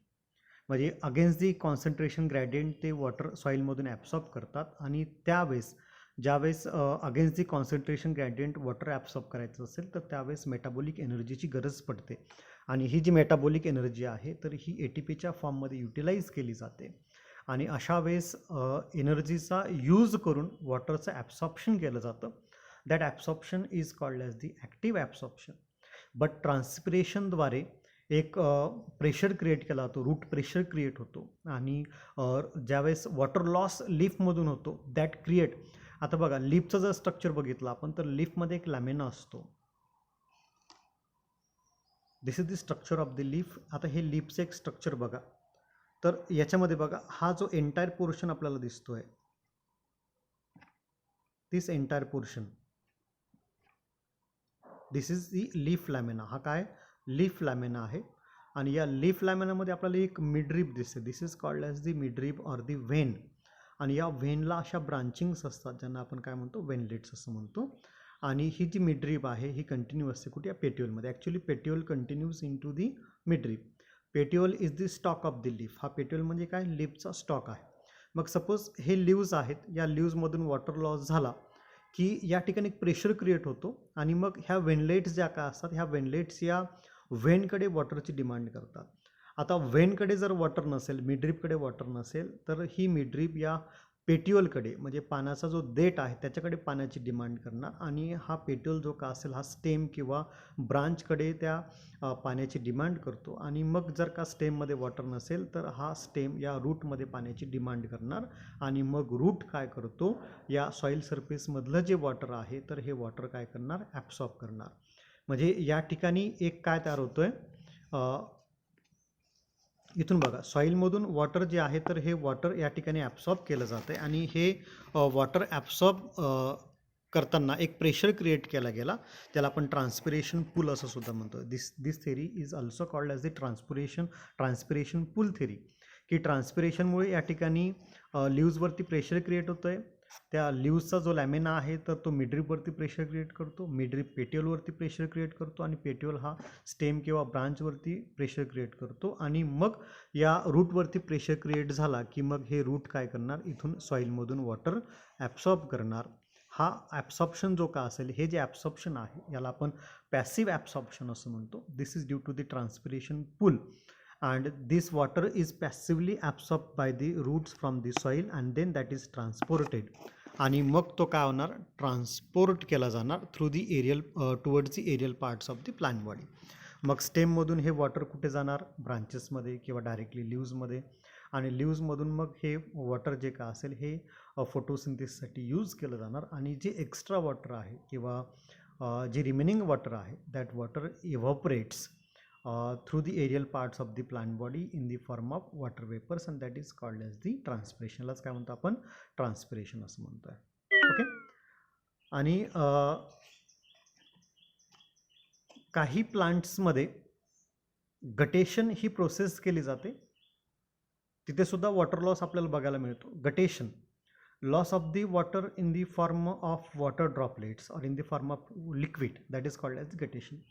म्हणजे अगेन्स्ट दी कॉन्सन्ट्रेशन ग्रॅडियंट ते वॉटर सॉईलमधून ॲब्सॉर्ब करतात, आणि त्यावेळेस ज्यावेळेस against the concentration gradient water absorb करायचं असेल तर त्यावेळेस मेटाबॉलिक एनर्जीची गरज पडते, आणि ही जी मेटाबॉलिक एनर्जी आहे तर ही ATPच्या फॉर्ममध्ये युटिलाइज केली जाते, आणि अशा वेळेस एनर्जीचा यूज करून वॉटरचं ॲब्सॉर्प्शन केलं जातं. That absorption is called as the active absorption. But ट्रान्सपिरेशनद्वारे एक प्रेशर क्रिएट केला जातो, रूट प्रेशर क्रिएट होतो, आणि ज्यावेळेस वॉटर लॉस लीफमधून होतो दॅट क्रिएट. आता बघा लीफचं जर स्ट्रक्चर बघितलं आपण तर लीफमध्ये एक लॅमिना असतो. This is the structure of the leaf. आता हे लीफचं एक स्ट्रक्चर बघा, तर याच्यामध्ये बघा हा जो एंटायर पोर्शन आपल्याला दिसतोय, this entire portion, this is the leaf lamina. हा काय लीफ लॅमिना आहे, आणि या लीफ लॅमिनामध्ये आपल्याला एक मिडरिब दिसते. This is called as the midrib or the vein, आणि या व्हेनला अशा ब्रांचिंग्स असतात ज्यांना आपण काय म्हणतो व्हेनलेट्स असं म्हणतो. आणि ही जी मिडरिब आहे ही कंटिन्यू असते कुठे? या पेट्युअलमध्ये. Actually petiole continues in to the midrib. Petiole is the stalk of the leaf. हा पेट्युअल म्हणजे काय? लीफचा स्टॉक आहे. मग सपोज हे लीव्ज आहेत, या लीव्जमधून वॉटर लॉस झाला की या ठिकाणी प्रेशर क्रिएट होतो, आणि मग ह्या व्हेनलेट्स ज्या काय असतात ह्या व्हेनलेट्स या व्हेनकडे वॉटरची डिमांड करतात. आता व्हेनकडे जर वॉटर नसेल, मिडरिबकडे वॉटर नसेल, तर ही मिडरिब या पेट्युअलकडे म्हणजे पाण्याचा जो देठ आहे त्याच्याकडे पाण्याची डिमांड करणार, आणि हा पेट्युअल जो का असेल हा स्टेम किंवा ब्रांचकडे त्या पाण्याची डिमांड करतो. आणि मग जर का स्टेममध्ये वॉटर नसेल तर हा स्टेम या रूटमध्ये पाण्याची डिमांड करणार, आणि मग रूट काय करतो? या सॉईल सरफेसमधलं जे वॉटर आहे तर हे वॉटर काय करणार? ॲब्सॉर्ब करणार. म्हणजे या ठिकाणी एक काय तयार होतोय? इथून बघा सॉईलमधून वॉटर जे आहे तर हे वॉटर या ठिकाणी ॲब्सॉर्ब केलं जातं आहे, आणि हे वॉटर ॲब्सॉर्ब करताना एक प्रेशर क्रिएट केला गेला, त्याला आपण ट्रान्सपिरेशन पूल असं सुद्धा म्हणतो. This theory is also called as the transpiration pull theory, की ट्रान्सपिरेशनमुळे या ठिकाणी लीव्जवरती प्रेशर क्रिएट होतं आहे, त्या लीव्सचा जो लॅमिना आहे तर तो मिडरिपवरती प्रेशर क्रिएट करतो, मिडरिप पेट्योलवरती प्रेशर क्रिएट करतो आणि पेट्योल हा स्टेम किंवा ब्रांचवरती प्रेशर क्रिएट करतो आणि मग या रूटवरती प्रेशर क्रिएट झाला की मग हे रूट काय करणार, इथून सॉईलमधून वॉटर ॲब्सॉर्ब करणार. हा ॲब्सॉर्प्शन जो का असेल, हे जे ॲब्सॉर्प्शन आहे याला आपण पॅसिव्ह ॲब्सॉर्प्शन असं म्हणतो. This is due to the transpiration pull and this water is passively absorbed by the roots from the soil and then that is transported आणि मग तो काय होणार, ट्रान्सपोर्ट केला जाणार through the aerial towards the aerial parts of the plant body. मग स्टेममधून हे वॉटर कुठे जाणार, ब्रांचेसमध्ये किंवा डायरेक्टली लिव्समध्ये, आणि लिव्समधून मग हे वॉटर जे का असेल हे फोटोसिंथेसिससाठी यूज केलं जाणार. आणि जे एक्स्ट्रा वॉटर आहे किंवा जे रिमेनिंग वॉटर आहे that water evaporates through the aerial parts of the plant body in the form of water vapors and that is called as the transpiration. लाच काय म्हणतो आपण, ट्रान्सपिरेशन असं म्हणतोय. ओके. आणि काही प्लांट्समध्ये गटेशन ही प्रोसेस केली जाते, तिथे सुद्धा वॉटर लॉस आपल्याला बघायला मिळतो. Guttation, loss of the water in the form of water droplets or in the form of liquid, that is called as guttation.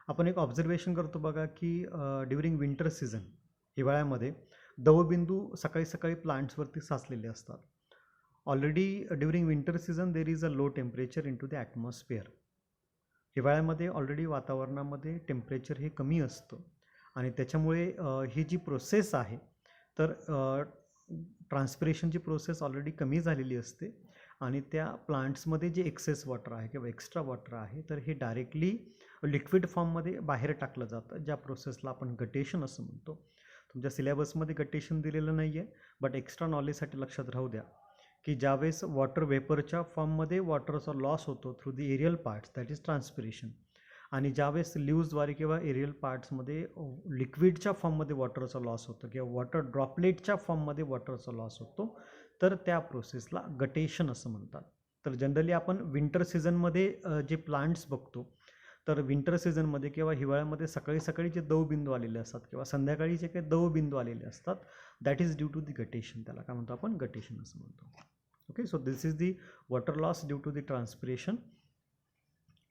आपण एक ऑब्झर्वेशन करतो बघा की ड्युरिंग विंटर सीझन, हिवाळ्यामध्ये दवबिंदू सकाळी सकाळी प्लांट्सवरती साचलेले असतात. Already during winter season there is a low temperature in to the atmosphere. हिवाळ्यामध्ये ऑलरेडी वातावरणामध्ये टेम्परेचर हे कमी असतं आणि त्याच्यामुळे ही जी प्रोसेस आहे तर ट्रान्सपिरेशनची प्रोसेस ऑलरेडी कमी झालेली असते आणि त्या प्लांट्समध्ये जे एक्सेस वॉटर आहे किंवा एक्स्ट्रा वॉटर आहे तर हे डायरेक्टली लिक्विड फॉर्ममध्ये बाहेर टाकलं जातं, ज्या प्रोसेसला आपण गटेशन असं म्हणतो. तुमच्या सिलेबसमध्ये गटेशन दिलेलं नाही आहे, बट एक्स्ट्रा नॉलेजसाठी लक्षात राहू द्या की ज्यावेळेस वॉटर वेपरच्या फॉर्ममध्ये वॉटरचा लॉस होतो through the aerial parts that is transpiration, आणि ज्यावेळेस लिव्सद्वारे किंवा एरियल पार्ट्समध्ये लिक्विडच्या फॉर्ममध्ये वॉटरचा लॉस होतो किंवा वॉटर ड्रॉपलेटच्या फॉर्ममध्ये वॉटरचा लॉस होतो तर त्या प्रोसेसला गटेशन असं म्हणतात. तर जनरली आपण विंटर सीझनमध्ये जे प्लांट्स बघतो तर विंटर सीझनमध्ये किंवा हिवाळ्यामध्ये सकाळी सकाळी जे दवबिंदू आलेले असतात किंवा संध्याकाळी जे काही दवबिंदू आलेले असतात that is due to the guttation, त्याला काय म्हणतो आपण, गटेशन असं म्हणतो. Okay, so this is the water loss due to the transpiration.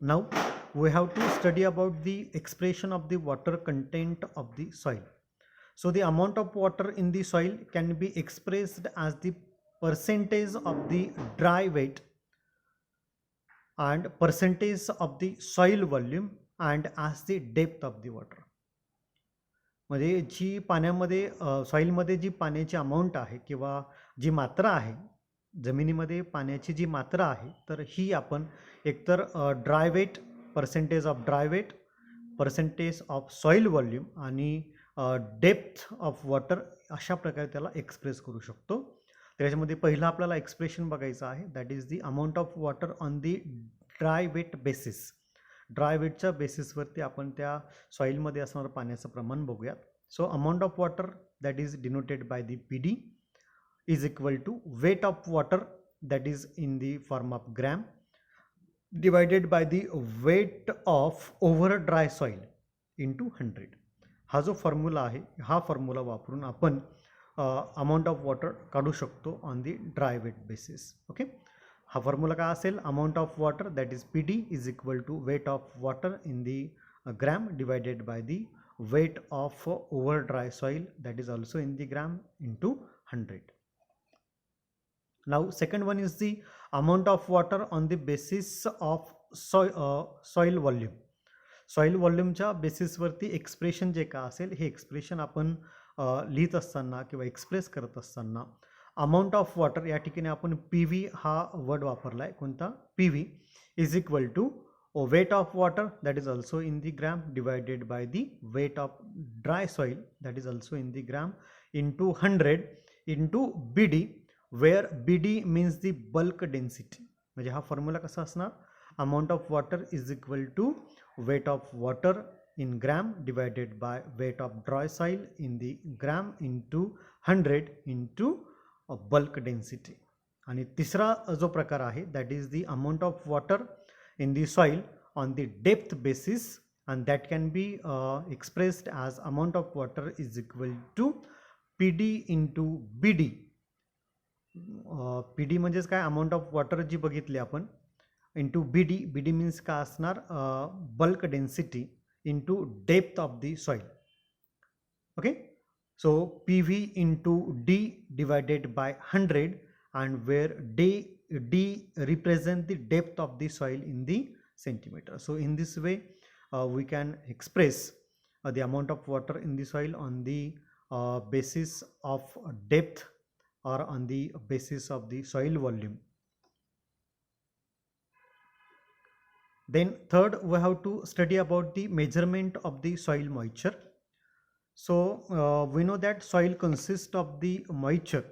Now we have to study about the expression of the water content of the soil. So the amount of water in the soil can be expressed as the percentage of the dry weight and percentage of the soil volume and as the depth of the water. म्हणजे जी पाण्यामध्ये सॉईलमध्ये जी पाण्याची amount आहे किंवा जी मात्रा आहे, जमिनीमध्ये पाण्याची जी मात्रा आहे तर ही आपण एकतर dry weight, percentage of dry weight, percentage of soil volume आणि डेप्थ ऑफ वॉटर अशा प्रकारे त्याला एक्सप्रेस करू शकतो. त्याच्यामध्ये पहिला आपल्याला एक्सप्रेशन बघायचं आहे that is the amount of water on the dry weight basis. Dry वेटच्या बेसिसवरती आपण त्या सॉईलमध्ये असणारं पाण्याचं प्रमाण बघूयात. So amount of water that is denoted by the PD is equal to weight of water that is in the form of gram divided by the weight of over dry soil into 100. हा जो formula आहे हा formula वापरून आपण amount of water काढू शकतो on the dry weight basis. Okay, हा formula काय असेल, amount of water that is PD is equal to weight of water in the gram divided by the weight of over dry soil that is also in the gram into 100. Now second one is the amount of water on the basis of soil volume. Soil व्हॉल्यूमच्या बेसिसवरती expression जे का असेल हे expression आपण लिहित असताना किंवा एक्सप्रेस करत असताना अमाऊंट ऑफ वॉटर या ठिकाणी आपण PV हा वर्ड वापरला आहे. कोणता, PV is equal to weight of water that is also in the gram divided by the weight of dry soil that is also in the gram into 100 into BD where BD means the bulk density. म्हणजे हा formula कसा असणार, amount of water is equal to weight of water in gram divided by weight of dry soil in the gram into 100 into bulk density. आणि तिसरा जो प्रकार आहे that is the amount of water in the soil on the depth basis and that can be expressed as amount of water is equal to PD into BD P D म्हणजेच काय, amount of water जी बघितली आपण, into बी D. बी D means काय असणार, bulk density into depth of the soil. Okay, so P V into D divided by 100 and where d represent the depth of the soil in the centimeter. So in this way we can express the amount of water in the soil on the basis of depth or on the basis of the soil volume. Then third, we have to study about the measurement of the soil moisture. So we know that soil consists of the moisture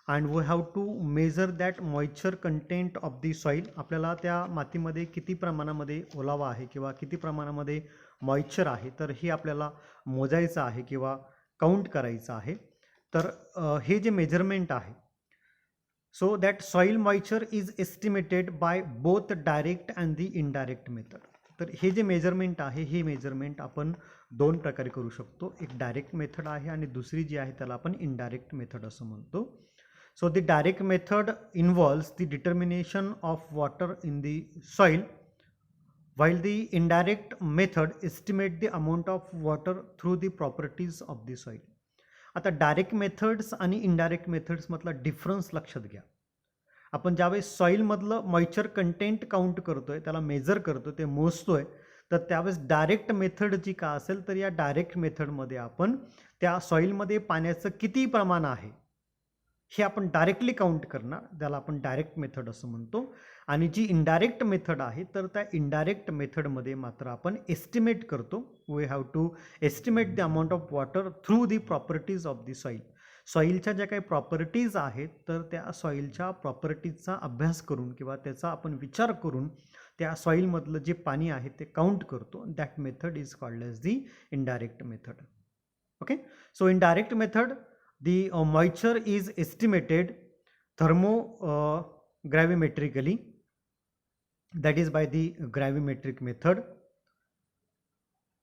and we have to measure that moisture content of the soil. आपल्याला त्या मातीमध्ये किती प्रमाणामध्ये ओलावा आहे किंवा किती प्रमाणामध्ये मॉइश्चर आहे तर हे आपल्याला मोजायचं आहे किंवा काउंट करायचं आहे. तर हे जे मेजरमेंट आहे, so that soil moisture is estimated by both direct and the indirect method. तर हे जे मेजरमेंट आहे हे मेजरमेंट आपण दोन प्रकारे करू शकतो. एक डायरेक्ट मेथड आहे आणि दुसरी जी आहे त्याला आपण इनडायरेक्ट मेथड असं म्हणतो. So the direct method involves the determination of water in the soil, while the indirect method estimates the amount of water through the properties of the soil. आता direct methods आणि indirect methods मधला difference लक्षात घ्या. आपण ज्यावेळेस सॉइलमधलं moisture content count करतोय, त्याला major करतोय, ते मोजतोय, तर त्यावेळेस डायरेक्ट मेथड जी का असेल तर या डायरेक्ट मेथडमध्ये आपण त्या सॉइलमध्ये पाण्याचं किती प्रमाण आहे हे आपण डायरेक्टली काउंट करणार, त्याला आपण डायरेक्ट मेथड असं म्हणतो. आणि जी इनडायरेक्ट मेथड आहे तर त्या इनडायरेक्ट मेथडमध्ये मात्र आपण एस्टिमेट करतो. We have to estimate the amount of water through the properties of the soil. सॉईलच्या ज्या काही प्रॉपर्टीज आहेत तर त्या सॉईलच्या प्रॉपर्टीजचा अभ्यास करून किंवा त्याचा आपण विचार करून त्या सॉईलमधलं जे पाणी आहे ते काउंट करतो. That method is called as the indirect method. Okay, so in direct method the moisture is estimated gravimetrically, that is by the gravimetric method.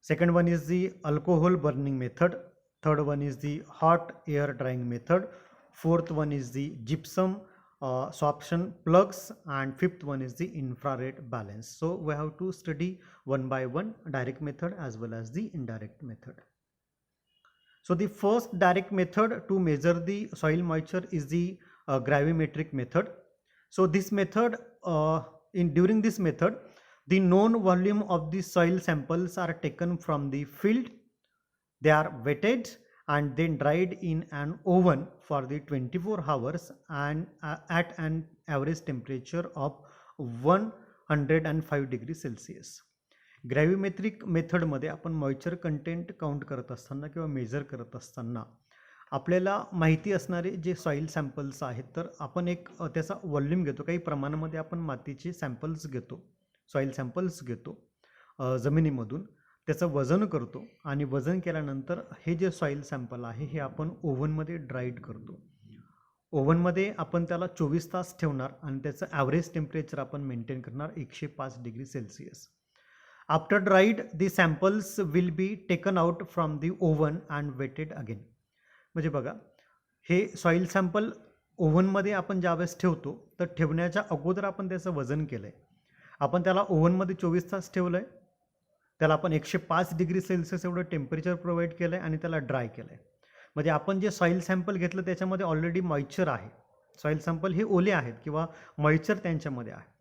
Second one is the alcohol burning method. Third one is the hot air drying method. Fourth one is the gypsum sorption plugs, and fifth one is the infrared balance. So we have to study one by one direct method as well as the indirect method. So the first direct method to measure the soil moisture is the gravimetric method. So this method, during this method, the known volume of the soil samples are taken from the field. They are wetted and then dried in an oven for the 24 hours and at an average temperature of 105 degrees Celsius. Gravimetric मेथडमध्ये आपण moisture content count करत असताना किंवा major करत असताना आपल्याला माहिती असणारे जे सॉईल सॅम्पल्स आहेत तर आपण एक त्याचा व्हॉल्यूम घेतो, काही प्रमाणामध्ये आपण मातीचे सॅम्पल्स घेतो, सॉईल सॅम्पल्स घेतो जमिनीमधून, त्याचं वजन करतो आणि वजन केल्यानंतर हे जे सॉईल सॅम्पल आहे हे आपण ओव्हनमध्ये ड्राईड करतो. ओव्हनमध्ये आपण त्याला 24 तास ठेवणार आणि त्याचं ॲव्हरेज टेम्परेचर आपण मेंटेन करणार 105 degree Celsius. After dried, the samples will be taken out from the oven and wetted again. म्हणजे बघा, हे सॉईल सॅम्पल ओव्हनमध्ये आपण ज्यावेळेस ठेवतो तर ठेवण्याच्या अगोदर आपण त्याचं वजन केलं आहे, आपण त्याला ओव्हनमध्ये 24 तास ठेवलं आहे, त्याला आपण 105 डिग्री सेल्सिअस एवढं टेम्परेचर प्रोव्हाइड केलं आहे आणि त्याला ड्राय केलं आहे. म्हणजे आपण जे सॉईल सॅम्पल घेतलं त्याच्यामध्ये ऑलरेडी मॉइश्चर आहे, सॉईल सॅम्पल हे ओले आहेत किंवा मॉइश्चर त्यांच्यामध्ये आहे.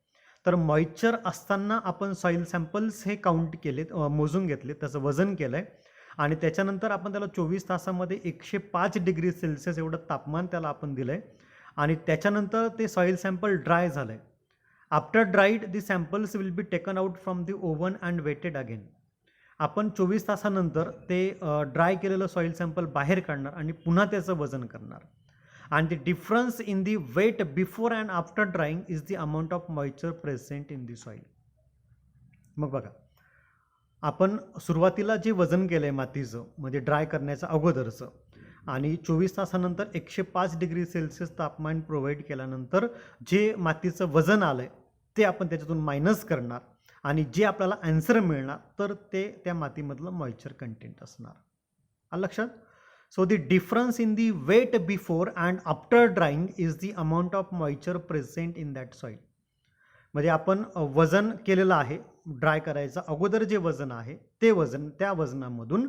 तर मॉइश्चर असताना आपण सॉईल सॅम्पल्स हे काउंट केलेत, मोजून घेतले, त्याचं वजन केलं आहे आणि त्याच्यानंतर आपण त्याला 24 तासामध्ये 105 डिग्री सेल्सिअस एवढं तापमान त्याला आपण दिलं आहे आणि त्याच्यानंतर ते सॉईल सॅम्पल ड्राय झालं आहे. After dried the samples will be taken out from the oven and weighted again. आपण 24 तासानंतर ते ड्राय केलेलं सॉईल सॅम्पल बाहेर काढणार आणि पुन्हा त्याचं वजन करणार. And the difference in the weight before and after drying is the amount of moisture present in the soil. मग बघा, आपण सुरुवातीला जे वजन केलं आहे मातीचं म्हणजे ड्राय करण्याचं अगोदरचं आणि 24 तासानंतर 105 डिग्री सेल्सिअस तापमान प्रोव्हाइड केल्यानंतर जे मातीचं वजन आलं आहे ते आपण त्याच्यातून मायनस करणार आणि जे आपल्याला आन्सर मिळणार तर ते त्या मातीमधलं मॉइश्चर कंटेंट असणार. आलं लक्षात? So the difference in the weight before and after drying is the amount of moisture present in that soil. म्हणजे आपण वजन केलेलं आहे ड्राय करायचं अगोदर जे वजन आहे ते वजन त्या वजनामधून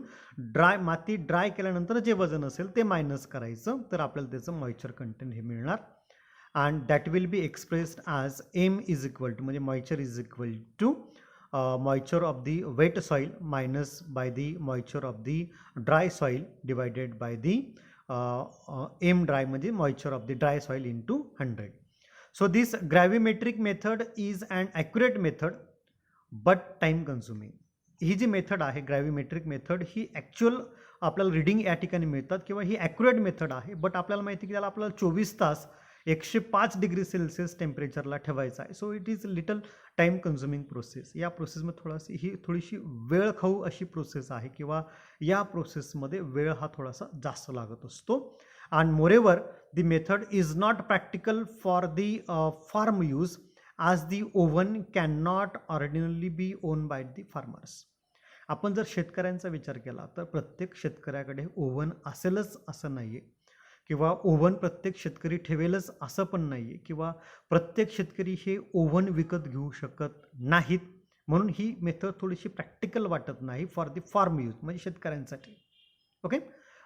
माती ड्राय केल्यानंतर जे वजन असेल ते मायनस करायचं तर आपल्याला त्याचं मॉइश्चर कंटेंट हे मिळणार. And that will be expressed as M is equal to म्हणजे moisture is equal to moisture of the wet soil minus by the moisture of the dry soil divided by the m dry म्हणजे moisture of the dry soil into 100. So this gravimetric method is an accurate method but time consuming. ही जी method आहे gravimetric method ही actual आपल्याला reading या ठिकाणी मिळतात किंवा ही ॲक्युरेट मेथड आहे बट आपल्याला माहिती की त्याला आपल्याला 24 तास 105 डिग्री सेल्सिअस टेम्परेचरला ठेवायचं आहे. So it is little time consuming process. या प्रोसेसमध्ये ही थोडीशी वेळ खाऊ अशी प्रोसेस आहे किंवा या प्रोसेसमध्ये वेळ हा थोडासा जास्त लागत असतो. And moreover the method is not practical for the farm use as the oven can not ordinarily be own by the farmers. आपण जर शेतकऱ्यांचा विचार केला तर प्रत्येक शेतकऱ्याकडे ओव्हन असेलच असं नाही आहे किंवा ओव्हन प्रत्येक शेतकरी ठेवेलच असं पण नाही आहे किंवा प्रत्येक शेतकरी हे ओव्हन विकत घेऊ शकत नाहीत. म्हणून ही मेथड थोडीशी प्रॅक्टिकल वाटत नाही फॉर दी फार्म यूज म्हणजे शेतकऱ्यांसाठी. Okay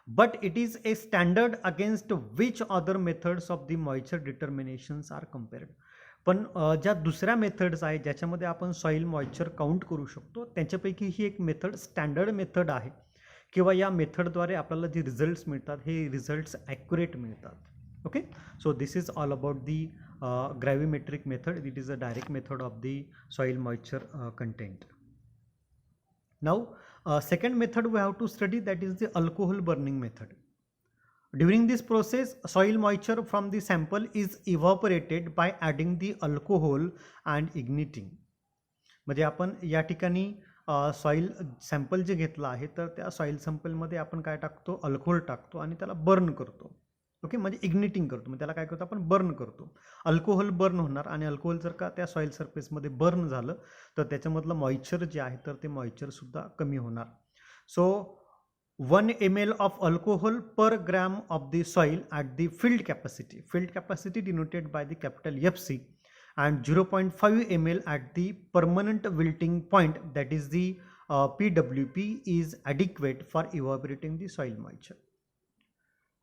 but it is a standard against which other methods of the moisture determinations are compared. पण ज्या दुसऱ्या मेथड्स आहेत ज्याच्यामध्ये आपण सॉईल मॉइश्चर काउंट करू शकतो त्यांच्यापैकी ही एक मेथड स्टँडर्ड मेथड आहे किंवा या मेथडद्वारे आपल्याला जे रिझल्ट्स मिळतात हे रिझल्ट्स ॲक्युरेट मिळतात. Okay so this is all about the gravimetric method. It is a direct method of the soil moisture content. Now second method we have to study that is the alcohol burning method. During this process, soil moisture from the sample is evaporated by adding the alcohol and igniting. म्हणजे आपण या ठिकाणी soil sample जे घेतलं आहे तर त्या soil सॅम्पलमध्ये आपण काय टाकतो अल्कोहोल टाकतो आणि त्याला बर्न करतो. ओके म्हणजे इग्निटिंग करतो म्हणजे त्याला काय करतो आपण बर्न करतो. अल्कोहोल बर्न होणार आणि अल्कोहोल जर का त्या सॉईल सरफेसमध्ये बर्न झालं तर त्याच्यामधलं मॉइश्चर जे आहे तर ते मॉइश्चरसुद्धा कमी होणार. So 1 ml of alcohol per gram of the soil at the field capacity denoted by the capital FC, and 0.5 ml at the permanent wilting point that is the PWP is adequate for evaporating the soil moisture.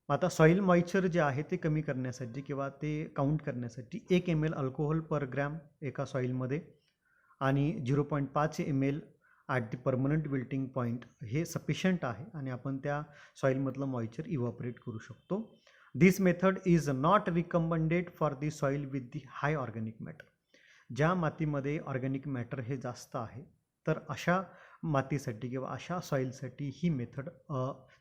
आता soil moisture जे आहे ते कमी करण्यासाठी किंवा ते count करण्यासाठी 1 ml alcohol पर gram एका सॉईलमध्ये आणि 0.5 ml at the permanent wilting point हे सफिशियंट आहे आणि आपण त्या सॉईलमधलं मॉइश्चर इव्हॅपोरेट करू शकतो. This method is not recommended for the soil with the high organic matter. ज्या मातीमध्ये ऑर्गॅनिक मॅटर हे जास्त आहे तर अशा मातीसाठी किंवा अशा सॉईलसाठी ही मेथड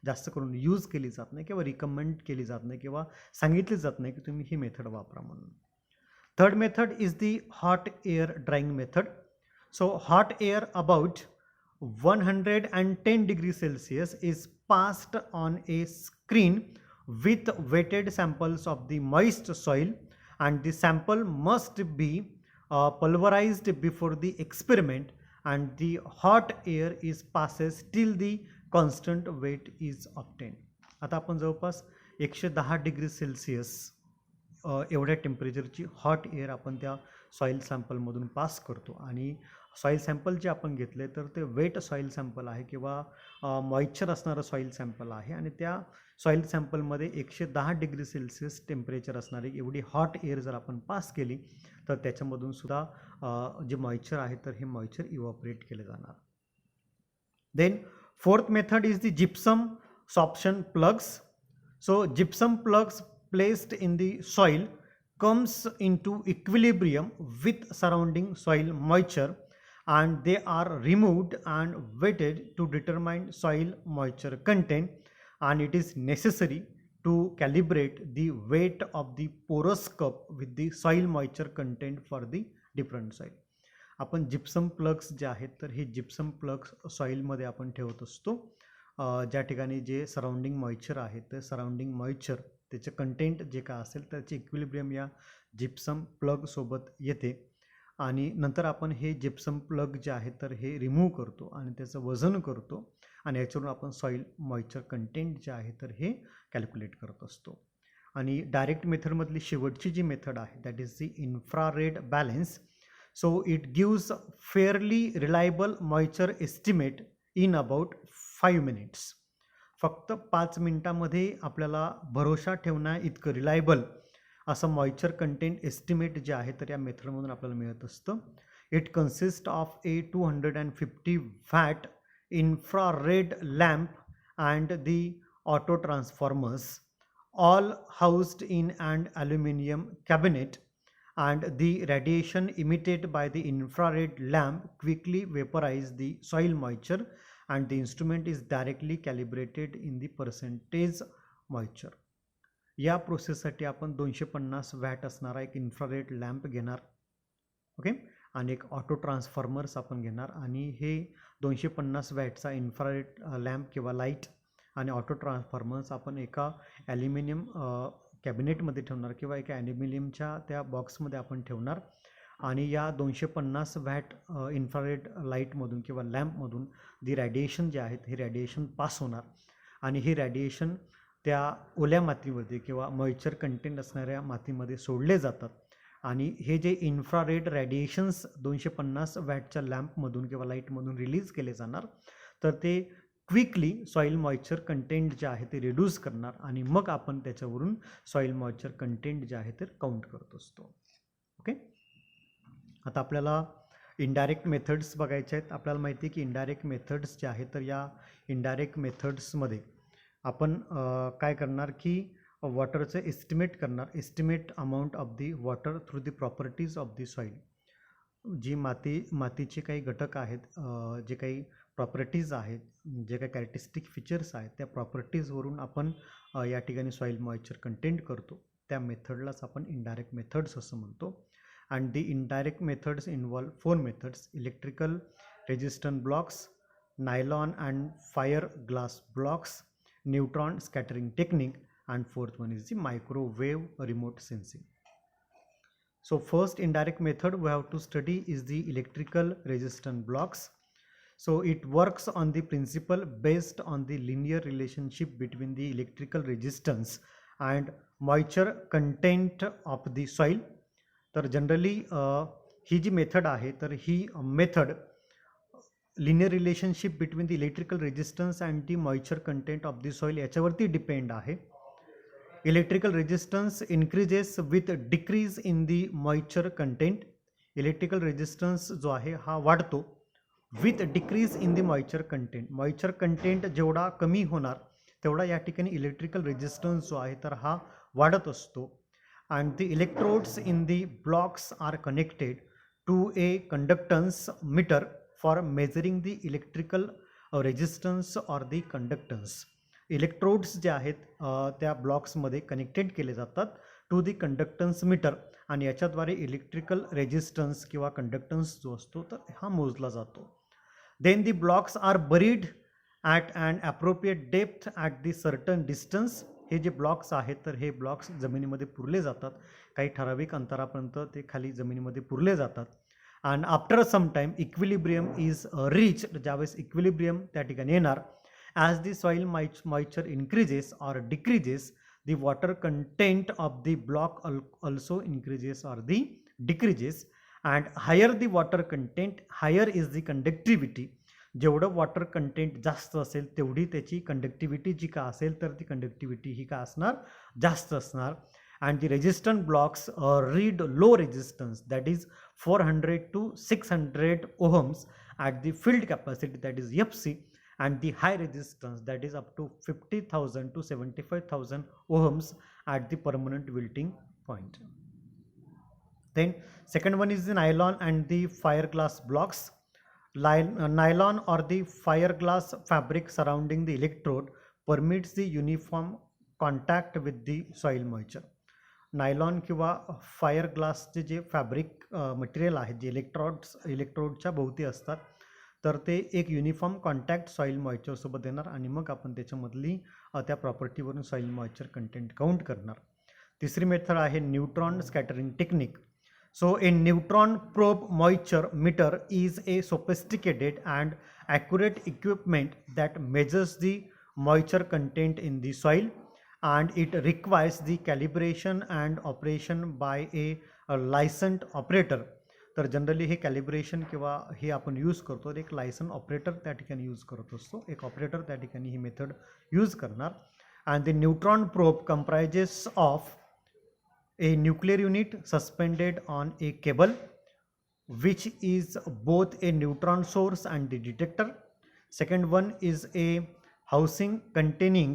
जास्त करून यूज केली जात नाही किंवा रिकमेंड केली जात नाही किंवा सांगितली जात नाही की तुम्ही ही मेथड वापरा म्हणून. Third method is the hot air drawing method. So hot air about 110 degrees Celsius is passed on a screen with wetted samples of the moist soil, and the sample must be pulverized before the experiment, and the hot air is passes till the constant weight is obtained. आता आपण जवळपास 110 degree Celsius एवढ्या टेम्परेचरची hot air आपण त्या soil सॅम्पलमधून pass करतो आणि soil sample जे आपण घेतले तर ते वेट सॉईल सॅम्पल आहे किंवा मॉइश्चर असणारं सॉईल सॅम्पल आहे आणि त्या सॉईल सॅम्पलमध्ये 110 डिग्री सेल्सिअस टेम्परेचर असणारी एवढी हॉट एअर जर आपण पास केली तर त्याच्यामधून सुद्धा जे मॉइश्चर आहे तर हे मॉइश्चर इव्हॅपोरेट केले जाणार. Then fourth method is the gypsum sorption plugs. So gypsum plugs placed in the soil comes into equilibrium with surrounding soil moisture, and they are removed and weighted to determine soil moisture content, and it is necessary to calibrate the weight of the porous cup with the soil moisture content for the different soil. आपण gypsum plugs जे आहेत तर हे gypsum plugs सॉईलमध्ये आपण ठेवत असतो ज्या ठिकाणी जे सराउंडिंग मॉइश्चर आहे तर सराउंडिंग मॉइश्चर त्याचे कंटेंट जे काय असेल त्याचे इक्विलिब्रियम या जिप्सम प्लगसोबत येते आणि नंतर आपण हे जिप्सम प्लग जे आहे तर हे रिमूव्ह करतो आणि त्याचं वजन करतो आणि याच्यावरून आपण सॉईल मॉइश्चर कंटेंट जे आहे तर हे कॅल्क्युलेट करत असतो. आणि डायरेक्ट मेथडमधली शेवटची जी मेथड आहे that is the infrared balance. So it gives fairly reliable moisture estimate in about 5 minutes. फक्त 5 मिनिटामध्ये आपल्याला भरोसा ठेवण्या इतकं रिलायबल असं मॉइश्चर कंटेंट एस्टिमेट जे आहे तर या मेथडमधून आपल्याला मिळत असतं. It consist of A 250 watt infrared lamp and the auto transformers, all housed in an aluminum cabinet, and the radiation emitted by the infrared lamp quickly vaporize the soil moisture and the instrument is directly calibrated in the percentage moisture. या प्रोसेससाठी आपण 250 watt असणारा एक infrared lamp घेणार. Okay, आणि एक auto transformers आपण घेणार आणि हे 250 वॅटचा इन्फ्रारेड लॅम्प किंवा लाईट आणि ऑटो ट्रान्सफॉर्मर्स आपण एका ॲल्युमिनियम कॅबिनेटमध्ये ठेवणार किंवा एका ॲल्युमिनियमच्या त्या बॉक्समध्ये आपण ठेवणार. आणि या 250 वॅट इन्फ्रारेड लाईटमधून किंवा लॅम्पमधून जी रॅडिएशन जे आहेत हे रॅडिएशन पास होणार आणि हे रॅडिएशन त्या ओल्या मातीमध्ये किंवा मॉइश्चर कंटेंट असणाऱ्या मातीमध्ये सोडले जातात. आणि हे जे इन्फ्रारेड रॅडिएशन्स 250 वॅटच्या लॅम्पमधून किंवा लाईटमधून रिलीज केले जाणार तर ते क्विकली सॉईल मॉइश्चर कंटेंट जे आहे ते रिड्यूस करणार आणि मग आपण त्याच्यावरून सॉईल मॉइश्चर कंटेंट जे आहे ते काउंट करत असतो. ओके, आता आपल्याला इनडायरेक्ट मेथड्स बघायचे आहेत. आपल्याला माहिती आहे की इनडायरेक्ट मेथड्स जे आहेत तर या इनडायरेक्ट मेथड्समध्ये आपण काय करणार की वॉटरचं एस्टिमेट करणार. Estimate amount of the water through the properties of the soil. जी मातीचे काही घटक आहेत, जे काही प्रॉपर्टीज आहेत, जे काही कॅरेक्टरिस्टिक फीचर्स आहेत त्या प्रॉपर्टीजवरून आपण या ठिकाणी सॉईल मॉइश्चर कंटेंट करतो. त्या मेथडलाच आपण इनडायरेक्ट मेथड्स असं म्हणतो. And the indirect methods involve 4 methods: electrical resistance blocks, nylon and fire glass blocks, neutron scattering technique, and fourth one is the microwave remote sensing. So first indirect method we have to study is the electrical resistance blocks. So it works on the principle based on the linear relationship between the electrical resistance and moisture content of the soil. तर generally ही जी method आहे तर ही method linear relationship between the electrical resistance and the moisture content of the soil याच्यावरती depend आहे. Electrical resistance increases with decrease in the moisture content. Electrical resistance जो आहे हा वाढतो with decrease in the moisture content. Moisture content जेवढा कमी होणार तेवढा या ठिकाणी इलेक्ट्रिकल रेजिस्टन्स जो आहे तर हा वाढत असतो. And the electrodes in the blocks are connected to a conductance meter for measuring the electrical resistance or the conductance. Electrodes जे आहेत त्या ब्लॉक्समध्ये कनेक्टेड केले जातात टू दी कंडक्टन्स मीटर आणि याच्याद्वारे इलेक्ट्रिकल रेजिस्टन्स किंवा कंडक्टन्स जो असतो तर हा मोजला जातो. Then the blocks are buried at and appropriate depth at the certain distance. हे जे ब्लॉक्स आहेत तर हे ब्लॉक्स जमिनीमध्ये पुरले जातात. काही ठराविक अंतरापर्यंत ते खाली जमिनीमध्ये पुरले जातात. And after some time equilibrium is reached. ज्यावेळेस इक्विलिब्रियम त्या ठिकाणी येणार. As the soil moisture increases or decreases, the water content of the block also increases or the decreases. And higher the water content, higher is the conductivity. जेवढं water content जास्त असेल तेवढी त्याची conductivity जी का असेल तर ती कंडक्टिव्हिटी ही का असणार जास्त असणार. and the resistant blocks read low resistance, that is 400 to 600 ohms at the field capacity, that is FC, and the high resistance, that is up to 50,000 to 75,000 ohms at the permanent wilting point. Then second one is the nylon and the fiberglass blocks. Nylon or the fiberglass fabric surrounding the electrode permits the uniform contact with the soil moisture. Nylon किंवा fire ग्लासचे जे fabric material आहे जे इलेक्ट्रोडच्या भोवती असतात तर ते एक uniform contact soil मॉइश्चरसोबत देणार आणि मग आपण त्याच्यामधली त्या प्रॉपर्टीवरून सॉईल मॉइश्चर कंटेंट काउंट करणार. तिसरी मेथड आहे neutron scattering technique. So a neutron probe moisture meter is a sophisticated and accurate equipment that measures the moisture content in the soil, and it requires the calibration and operation by a licensed operator. तर generally हे calibration किंवा हे आपण use करतो, एक licence operator त्या ठिकाणी use करत असतो, एक ऑपरेटर त्या ठिकाणी ही मेथड यूज करणार. And the neutron probe comprises of a nuclear unit suspended on a cable which is both a neutron source and the detector. Second one is a housing containing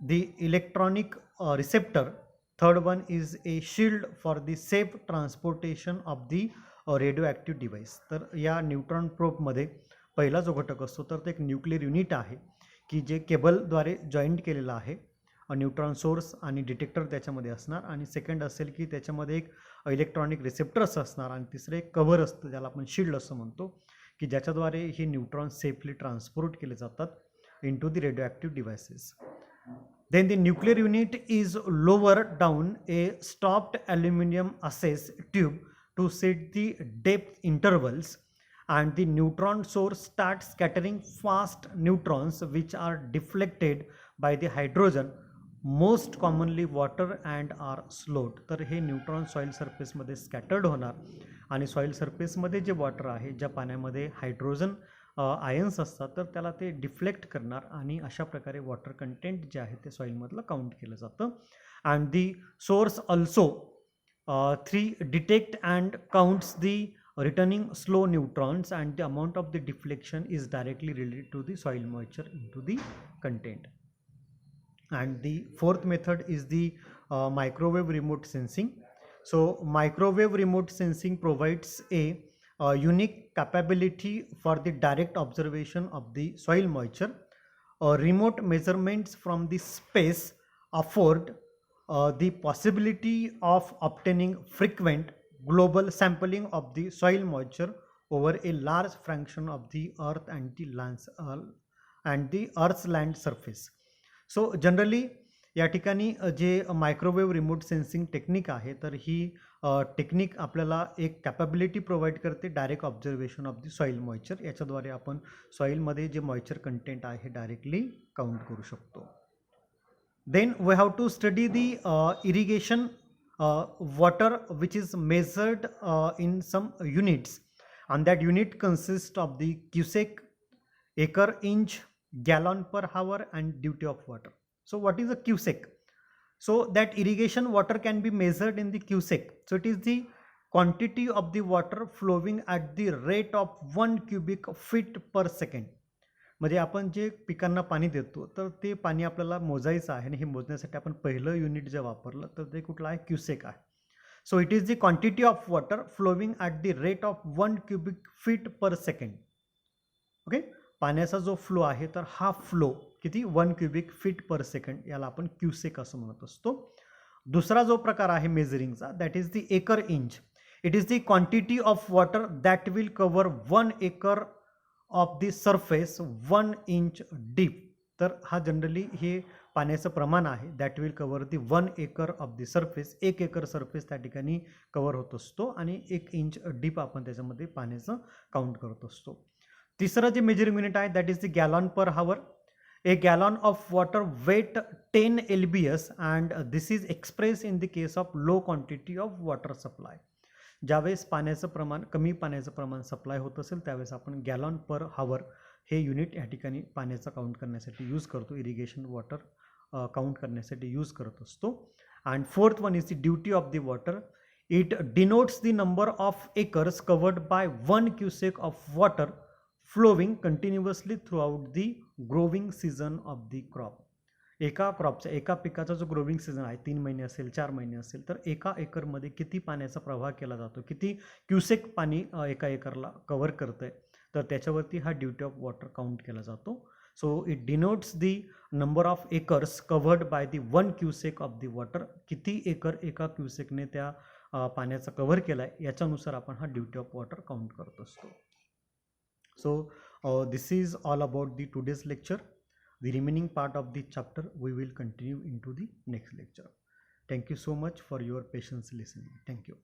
the electronic receptor. Third one is a shield for the safe transportation of the radioactive device. तर या neutron प्रोबमध्ये पहिला जो घटक असतो तर ते एक nuclear unit आहे की जे केबलद्वारे जॉईंट केलेलं आहे. न्यूट्रॉन सोर्स आणि डिटेक्टर त्याच्यामध्ये असणार, आणि सेकंड असेल की त्याच्यामध्ये एक इलेक्ट्रॉनिक रिसेप्टर्स असणार, आणि तिसरं एक कव्हर असतं ज्याला आपण शिल्ड असं म्हणतो की ज्याच्याद्वारे हे न्यूट्रॉन सेफली ट्रान्सपोर्ट केले जातात into the radio devices. Then the nuclear unit is lower down a stopped aluminum access tube to set the depth intervals, and the neutron source starts scattering fast neutrons which are deflected by the hydrogen, most commonly water, and are slowed. तर हे neutron soil सरफेसमध्ये scattered होणार, आणि soil सरफेसमध्ये जे water आहे, ज्या पाण्यामध्ये hydrogen ions असतात, तर त्याला ते डिफ्लेक्ट करणार, आणि अशा प्रकारे वॉटर कंटेंट जे आहे ते सॉइलमधलं काउंट केलं जातं. And the source also 3 detect and counts the returning slow neutrons, and the amount of the deflection is directly related to the soil moisture into the content. And the fourth method is the microwave remote sensing. So microwave remote sensing provides a unique capability for the direct observation of the soil moisture. Remote measurements from the space afford the possibility of obtaining frequent global sampling of the soil moisture over a large fraction of the earth and the earth's land surface. So generally या ठिकाणी जे microwave remote sensing technique आहे, तर ही technique आपल्याला एक capability provide करते direct observation of the soil moisture. याच्याद्वारे आपण सॉईलमध्ये जे मॉइश्चर कंटेंट आहे हे डायरेक्टली काउंट करू शकतो. Then we have to study the irrigation water which is measured in some units, and that unit consists of the cubic, acre, inch, gallon per hour, and duty of water. So what is a cubic? So that irrigation water can be measured in the cubic. So it is the quantity of the water flowing at the rate of 1 cubic feet per second. म्हणजे आपण जे पिकांना पाणी देतो तर ते पाणी आपल्याला मोजायचं आहे, आणि हे मोजण्यासाठी आपण पहिलं युनिट जे वापरलं तर ते कुठलं आहे, क्युसेक आहे. So it is the quantity of water flowing at the rate of 1 cubic feet per second. Okay, पाण्याचा जो फ्लो आहे तर हा फ्लो किती, 1 क्युबिक फीट पर सेकंड, याला आपण क्युसेक असं म्हणत असतो. दुसरा जो प्रकार आहे मेजरिंगचा, that is the acre inch. It is the quantity of water that will cover 1 acre of the surface 1 inch deep. तर हा जनरली हे पाण्याचं प्रमाण आहे, that will cover the 1 acre of the surface. 1 acre surface त्या ठिकाणी cover होत असतो, आणि 1 इंच डीप आपण त्याच्यामध्ये पाण्याचं काउंट करत असतो. तिसरं जे मेजरिंग युनिट आहे that is the gallon per hour. A gallon of water weight 10 LBS, and this is express in the case of low quantity of water supply. ज्यावेळेस पाण्याचं प्रमाण, कमी पाण्याचं प्रमाण सप्लाय होत असेल त्यावेळेस आपण गॅलॉन पर हावर हे युनिट या ठिकाणी पाण्याचं काउंट करण्यासाठी यूज करतो, इरिगेशन वॉटर काउंट करण्यासाठी यूज करत असतो. And fourth one is the duty of the water. It denotes the number of acres covered by 1 cusec of water flowing continuously throughout the growing season of the crop. एका क्रॉपचा, एका पिकाचा जो growing season आहे, 3 महिने असेल, 4 महिने असेल, तर एका एकरमध्ये किती पाण्याचा प्रवाह केला जातो, किती क्युसेक पाणी एका एकरला कव्हर करतंय, तर त्याच्यावरती हा ड्युटी ऑफ वॉटर काउंट केला जातो. So it denotes the number of acres covered by the 1 cusec of the water. किती एकर एका क्युसेकने त्या पाण्याचा कव्हर केला आहे याच्यानुसार आपण हा ड्युटी ऑफ वॉटर काउंट करत असतो. So this is all about the today's lecture. The remaining part of the chapter we will continue into the next lecture. Thank you so much for your patience listening. Thank you.